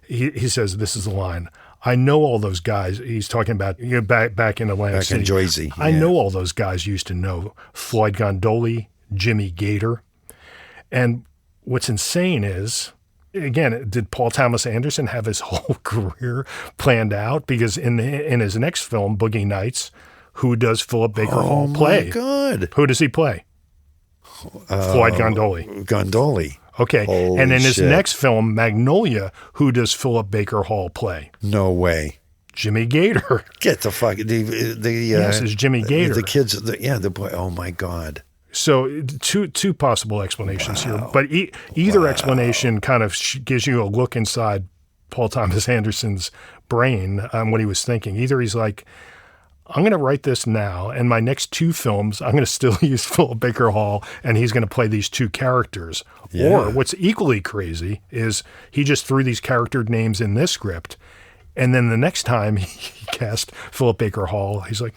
he says, this is the line. I know all those guys. He's talking about back in Atlantic City. Back in Jersey. I know all those guys used to know Floyd Gondoli, Jimmy Gator, and what's insane is. Again, did Paul Thomas Anderson have his whole career planned out? Because in his next film, Boogie Nights, who does Philip Baker Hall play? Oh, my God. Who does he play? Floyd Gondoli. Gondoli. Okay. Holy and in his shit. next film, Magnolia, who does Philip Baker Hall play? No way. Jimmy Gator. Get the fuck. Yes, it's Jimmy Gator. The kids, the boy. Oh, my God. So two possible explanations here. But either explanation kind of gives you a look inside Paul Thomas Anderson's brain on what he was thinking. Either he's like, I'm going to write this now, and my next two films, I'm going to still use Philip Baker Hall, and he's going to play these two characters. Yeah. Or what's equally crazy is he just threw these character names in this script, and then the next time he cast Philip Baker Hall, he's like,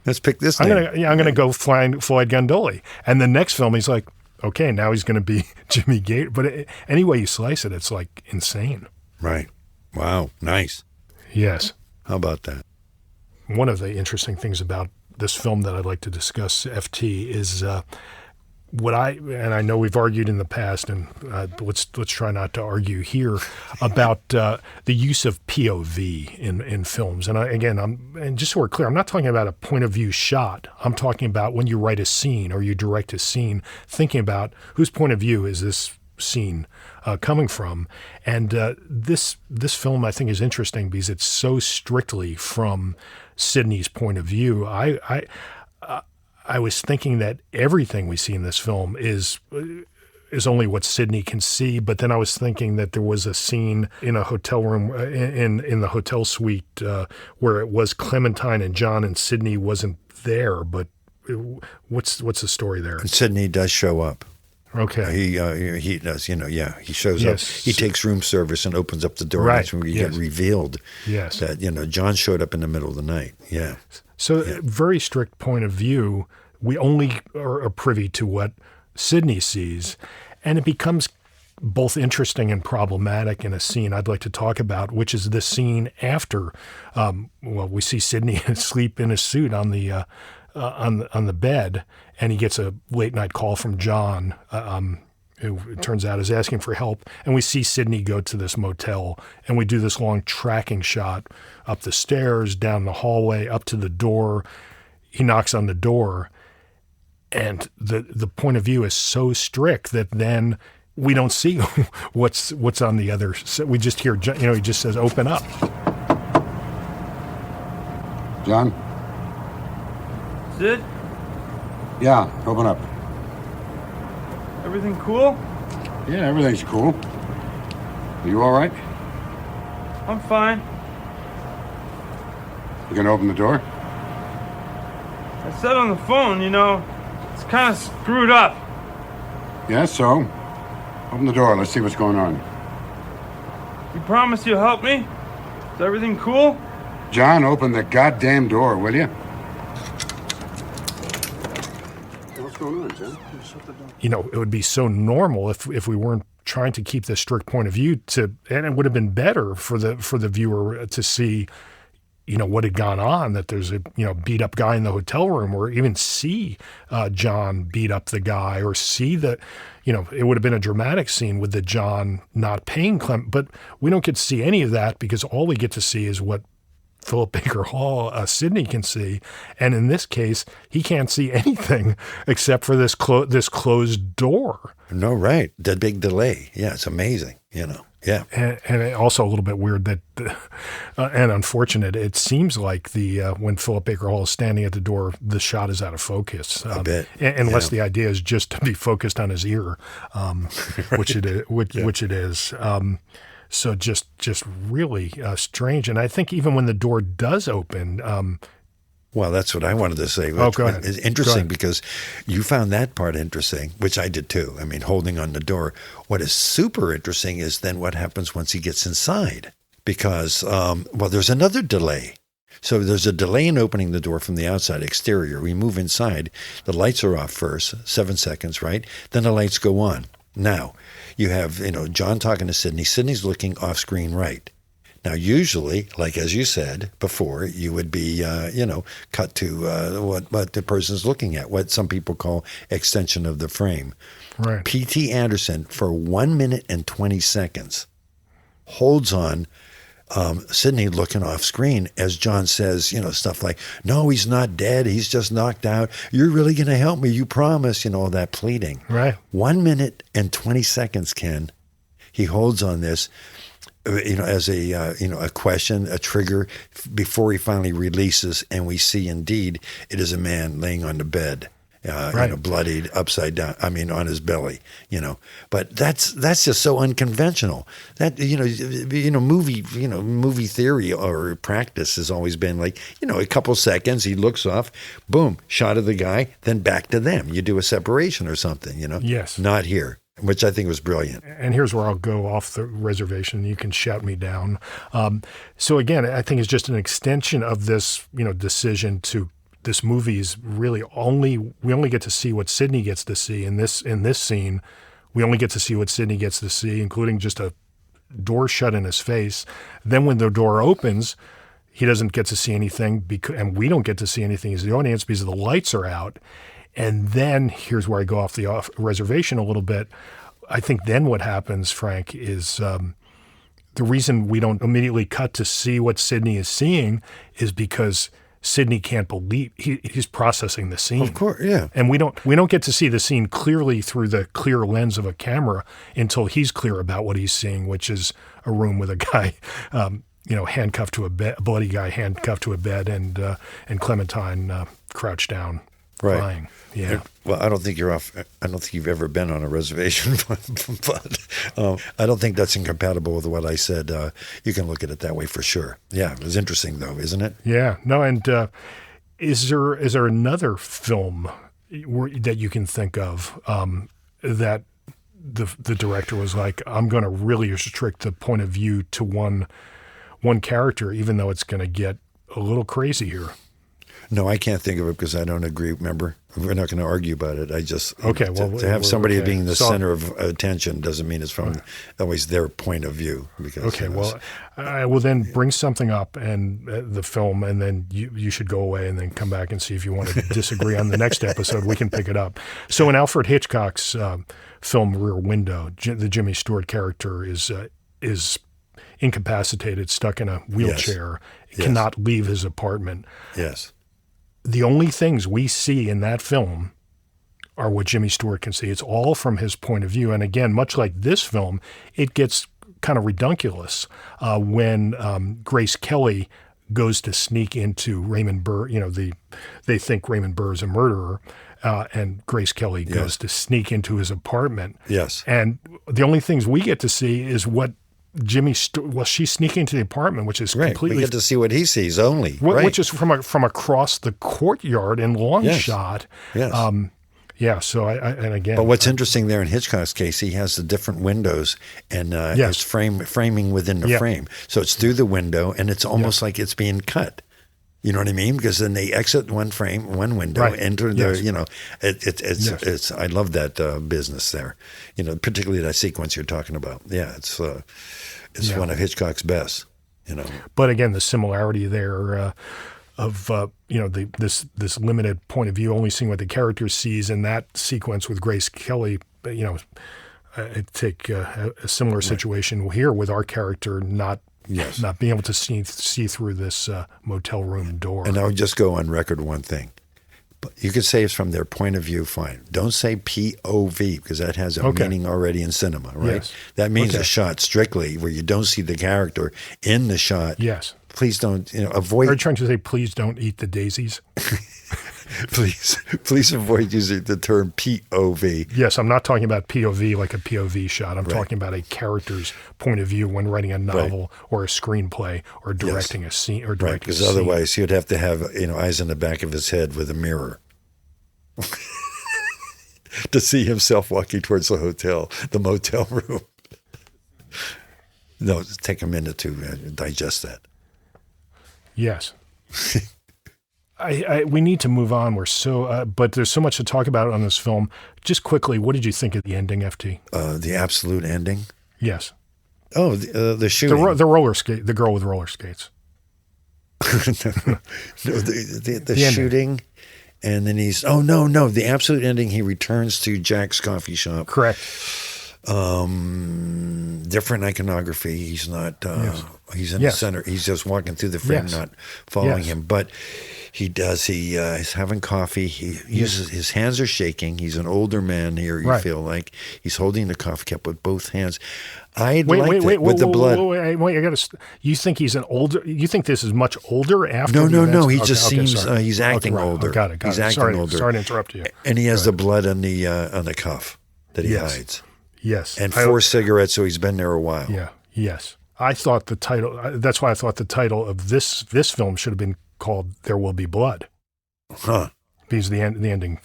let's pick this name. I'm going to go find Floyd Gondoli. And the next film, he's like, okay, now he's going to be Jimmy Gator. But any way you slice it, it's like insane. Right. Wow. Nice. Yes. How about that? One of the interesting things about this film that I'd like to discuss, FT, is and I know we've argued in the past, and let's try not to argue here about the use of POV in films. And and just so we're clear, I'm not talking about a point of view shot. I'm talking about when you write a scene or you direct a scene, thinking about whose point of view is this scene coming from. And this film, I think, is interesting because it's so strictly from Sidney's point of view. I was thinking that everything we see in this film is is only what Sidney can see. But then I was thinking that there was a scene in a hotel room in the hotel suite where it was Clementine and John, and Sidney wasn't there. But what's the story there? And Sidney does show up. Okay. He does, he shows Yes. up. He takes room service and opens up the door. Right. That's when we get revealed that, John showed up in the middle of the night. Yeah. So very strict point of view, we only are privy to what Sidney sees, and it becomes both interesting and problematic in a scene I'd like to talk about, which is the scene after, we see Sidney asleep in his suit on the bed, and he gets a late night call from John, who it turns out is asking for help. And we see Sidney go to this motel, and we do this long tracking shot up the stairs, down the hallway, up to the door. He knocks on the door, and the point of view is so strict that then we don't see what's on the other. So we just hear, he just says, "Open up." John? Sid, Yeah, open up. everything cool? Yeah, everything's cool. Are you all right? I'm fine. You gonna open the door? I said on the phone, it's kind of screwed up. Yeah, so? Open the door. Let's see what's going on. You promise you'll help me? Is everything cool? John, open the goddamn door, will you? What's going on, John? It would be so normal if we weren't trying to keep this strict point of view and it would have been better for the viewer to see, what had gone on, that there's a, beat up guy in the hotel room, or even see John beat up the guy, or see that, it would have been a dramatic scene with the John not paying Clem, but we don't get to see any of that because all we get to see is what Philip Baker Hall, Sidney can see. And in this case, he can't see anything except for this closed door. No, right. The big delay. Yeah, it's amazing, Yeah. And also a little bit weird that, and unfortunate, it seems like when Philip Baker Hall is standing at the door, the shot is out of focus. A bit. Unless the idea is just to be focused on his ear, which it is. Which it is. So just really strange. And I think even when the door does open, well, that's what I wanted to say. Go ahead. It's interesting because you found that part interesting, which I did too. I mean, holding on the door. What is super interesting is then what happens once he gets inside. Because, there's another delay. So there's a delay in opening the door from the outside exterior. We move inside. The lights are off first, 7 seconds, right? Then the lights go on. Now, you have, John talking to Sidney. Sidney's looking off screen right. Now, usually, like as you said before, you would be, cut to what the person's looking at, what some people call extension of the frame. right. P.T. Anderson, for 1 minute and 20 seconds, holds on Sidney looking off screen as John says, stuff like, "No, he's not dead. He's just knocked out. You're really going to help me. You promise," all that pleading. Right. 1 minute and 20 seconds, Ken. He holds on this, as a question, a trigger before he finally releases. And we see indeed it is a man laying on the bed. Right. Bloodied, upside down. I mean, on his belly. But that's just so unconventional. That movie theory or practice has always been like, a couple seconds, he looks off, boom, shot of the guy, then back to them. You do a separation or something. Yes. Not here, which I think was brilliant. And here's where I'll go off the reservation. You can shout me down. So again, I think it's just an extension of this, decision to. This movie is really we only get to see what Sidney gets to see in this scene. We only get to see what Sidney gets to see, including just a door shut in his face. Then when the door opens, he doesn't get to see anything, and we don't get to see anything as the audience because the lights are out. And then here's where I go off the reservation a little bit. I think then what happens, Frank, is the reason we don't immediately cut to see what Sidney is seeing is because Sidney can't believe he's processing the scene. Of course, yeah. And we don't get to see the scene clearly through the clear lens of a camera until he's clear about what he's seeing, which is a room with a guy, handcuffed to a bed, a bloody guy handcuffed to a bed, and Clementine crouched down, Right. Flying. Yeah. Well, I don't think you're off. I don't think you've ever been on a reservation, but I don't think that's incompatible with what I said. You can look at it that way for sure. Yeah, it was interesting though, isn't it? Yeah. No, and is there another film that you can think of that the director was like, I'm going to really restrict the point of view to one character, even though it's going to get a little crazy here? No, I can't think of it because I don't agree. Remember, we're not going to argue about it. I just to have somebody being the center of attention doesn't mean it's from always their point of view. Because, well, I will then bring something up and the film, and then you should go away and then come back and see if you want to disagree on the next episode. We can pick it up. So in Alfred Hitchcock's film Rear Window, the Jimmy Stewart character is incapacitated, stuck in a wheelchair, cannot leave his apartment. Yes. The only things we see in that film are what Jimmy Stewart can see. It's all from his point of view. And again, much like this film, it gets kind of redunculous when Grace Kelly goes to sneak into Raymond Burr. They think Raymond Burr is a murderer, and Grace Kelly goes to sneak into his apartment. Yes. And the only things we get to see is what she's sneaking into the apartment, which is completely. We get to see what he sees only, which is from across the courtyard in long shot. Yes. So and again. But what's interesting there in Hitchcock's case, he has the different windows and it's framing within the frame. So it's through the window, and it's almost like it's being cut. You know what I mean? Because then they exit one window, enter the, it's. I love that business there. Particularly that sequence you're talking about. Yeah, it's one of Hitchcock's best. But again, the similarity there of this limited point of view, only seeing what the character sees, in that sequence with Grace Kelly. I take a similar situation here with our character not being able to see through this motel room door. And I would just go on record one thing. But you could say it's from their point of view, fine. Don't say POV, because that has a meaning already in cinema, right? Yes. That means a shot strictly where you don't see the character in the shot. Yes. Please don't, avoid. Are you trying to say, please don't eat the daisies? Please avoid using the term POV. Yes, I'm not talking about POV like a POV shot. I'm talking about a character's point of view when writing a novel or a screenplay or directing a scene or directing because otherwise you'd have to have eyes in the back of his head with a mirror to see himself walking towards the motel room. No, take a minute to digest that. Yes. We need to move on. But there's so much to talk about on this film. Just quickly, what did you think of the ending, FT? The absolute ending? Yes. Oh, the shooting. The roller skate, the girl with roller skates. No, the shooting, and then the absolute ending. He returns to Jack's coffee shop. Correct. Different iconography. He's not. He's in the center. He's just walking through the frame, not following him. But he does. He's having coffee. His hands are shaking. He's an older man here. You feel like he's holding the coffee cup with both hands. Wait, the blood. Wait! I gotta. You think he's an older? You think this is much older after? No. He just seems he's acting older. Got it. He's acting older. Sorry to interrupt you. And he has the blood on the cuff that he hides. Yes. And 4 cigarettes, so he's been there a while. Yeah. Yes. I thought the title. That's why I thought the title of this film should have been called "There Will Be Blood." Huh. Because the ending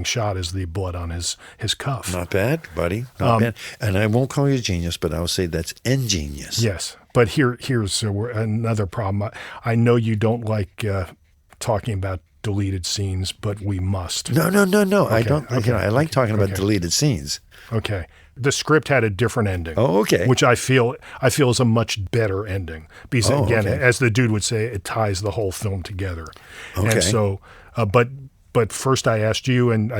shot is the blood on his cuff. Not bad, buddy. Not bad. And I won't call you a genius, but I'll say that's ingenious. Yes. But here's another problem. I know you don't like talking about deleted scenes, but we must. No. Okay. I don't. Okay. I like talking about deleted scenes. Okay. The script had a different ending. Oh, okay. Which I feel is a much better ending because as the dude would say, it ties the whole film together. Okay. And so, but first I asked you, and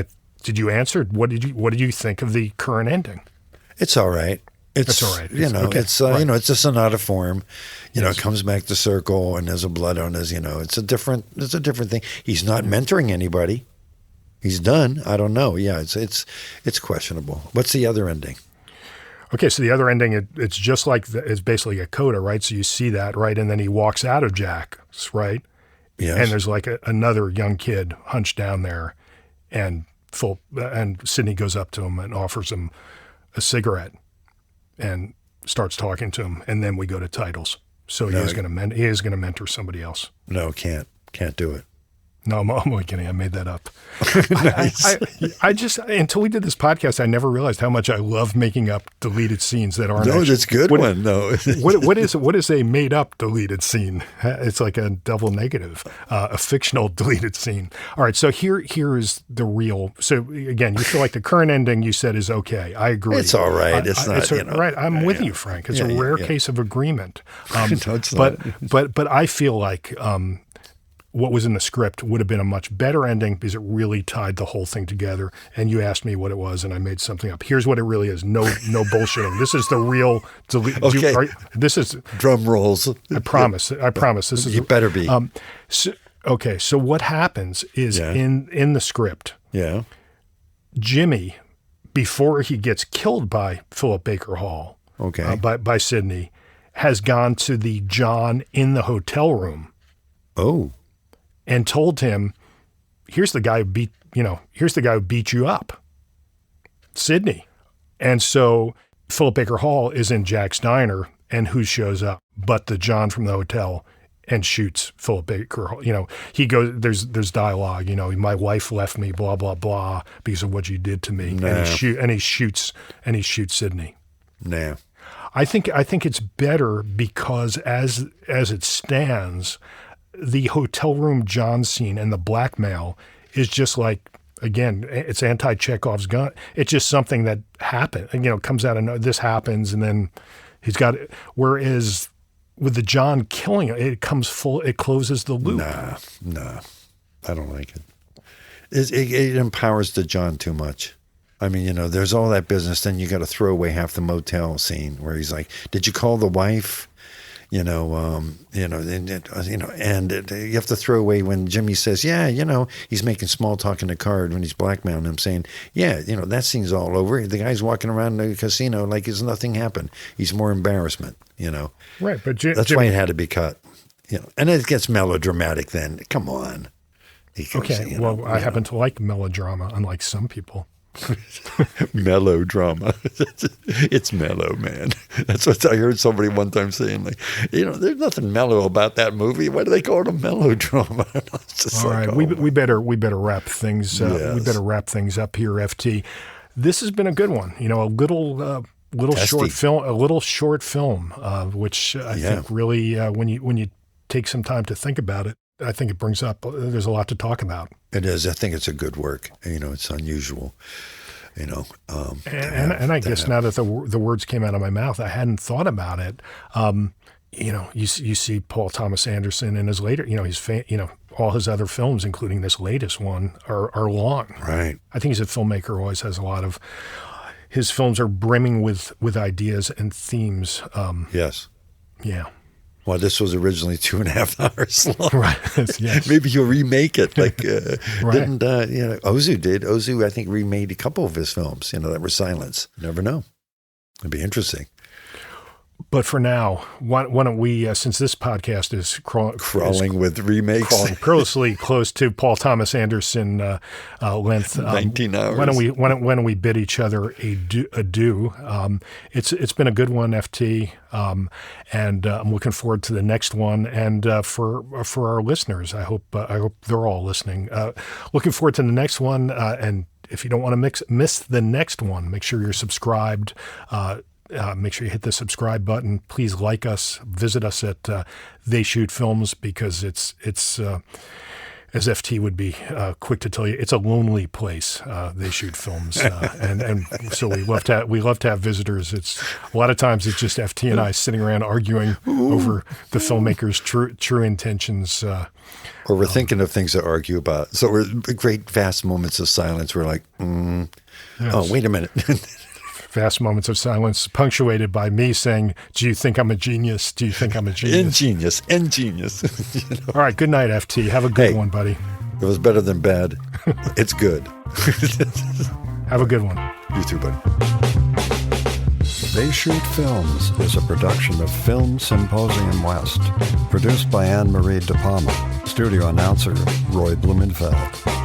did you answer? What did you think of the current ending? It's all right. It's all right. It's it's a sonata form. It comes back to circle, and there's a blood on his. It's a different thing. He's not mentoring anybody. He's done. I don't know. Yeah, it's questionable. What's the other ending? Okay, so the other ending, it's just like it's basically a coda, right? So you see that, right, and then he walks out of Jack's, right, Yes. And there's like another young kid hunched down there, and Sidney goes up to him and offers him a cigarette and starts talking to him, and then we go to titles. So he is going to mentor somebody else. No, can't do it. No, I'm only kidding. I made that up. Nice. I just, until we did this podcast, I never realized how much I love making up deleted scenes that aren't. No, that's a good one. No. What is a made up deleted scene? It's like a double negative, a fictional deleted scene. All right. So here is the real. So again, you feel like the current ending you said is okay. I agree. It's all right. It's not, right. I'm with you, Frank. It's a rare case of agreement. No, it's but not. I feel like, what was in the script would have been a much better ending because it really tied the whole thing together. And you asked me what it was, and I made something up. Here's what it really is. No bullshitting. This is the real. Okay. This is drum rolls. I promise. This is. You better be. So what happens is in the script. Yeah. Jimmy, before he gets killed by Philip Baker Hall. Okay. By Sidney, has gone to the John in the hotel room. Oh. And told him, here's the guy who beat you up, Sidney. And so Philip Baker Hall is in Jack's diner, and who shows up but the John from the hotel, and shoots Philip Baker Hall. He goes, there's dialogue, my wife left me, blah, blah, blah, because of what you did to me. Nah. And he shoots Sidney. Nah. I think it's better because as it stands, the hotel room John scene and the blackmail is just like, again, it's anti-Chekhov's gun. It's just something that happened, comes out of this happens, and then he's got it. Whereas with the John killing it closes the loop. Nah, I don't like it. It empowers the John too much. I mean, there's all that business. Then you got to throw away half the motel scene where he's like, "Did you call the wife?" And you have to throw away when Jimmy says, he's making small talk in the car when he's blackmailing him, saying, that scene's all over. The guy's walking around the casino like as nothing happened. He's more embarrassment, Right, but that's why it had to be cut, And it gets melodramatic then. Come on. I happen to like melodrama, unlike some people. Melodrama. It's mellow, man. That's what I heard somebody one time saying, like, there's nothing mellow about that movie. Why do they call it a melodrama? All right, we better wrap things. Yes. We better wrap things up here, FT. This has been a good one. A little short film, which I think really, when you take some time to think about it, I think it brings up. There's a lot to talk about. It is. I think it's a good work. It's unusual. And I guess now that the words came out of my mouth, I hadn't thought about it. You see Paul Thomas Anderson in his later, all his other films, including this latest one, are long. Right. I think he's a filmmaker who always has a lot of. His films are brimming with ideas and themes. Yes. Yeah. Well, this was originally 2.5 hours long. Right. Yes. Maybe you'll remake it. Like, right. Didn't Ozu did. Ozu, I think, remade a couple of his films, that were silence. You never know. It'd be interesting. But for now, why don't we, since this podcast is crawling with remakes, crawling perilously close to Paul Thomas Anderson length, 19 hours. Why don't we bid each other adieu? It's been a good one, FT, and I'm looking forward to the next one. And for our listeners, I hope they're all listening. Looking forward to the next one, and if you don't want to miss the next one, make sure you're subscribed. Make sure you hit the subscribe button. Please like us. Visit us at They Shoot Films, because it's as FT would be quick to tell you, it's a lonely place. They Shoot Films, and so we love to have visitors. It's a lot of times it's just FT and I sitting around arguing over the filmmaker's true intentions. Or we're thinking of things to argue about. So we're great vast moments of silence. We're like, Yes. Oh, wait a minute. Vast moments of silence punctuated by me saying, do you think I'm a genius? Do you think I'm a genius? Ingenious. All right. Good night, FT. Have a good one, buddy. It was better than bad. It's good. Have a good one. You too, buddy. They Shoot Films is a production of Film Symposium West, produced by Anne-Marie De Palma. studio announcer, Roy Blumenfeld.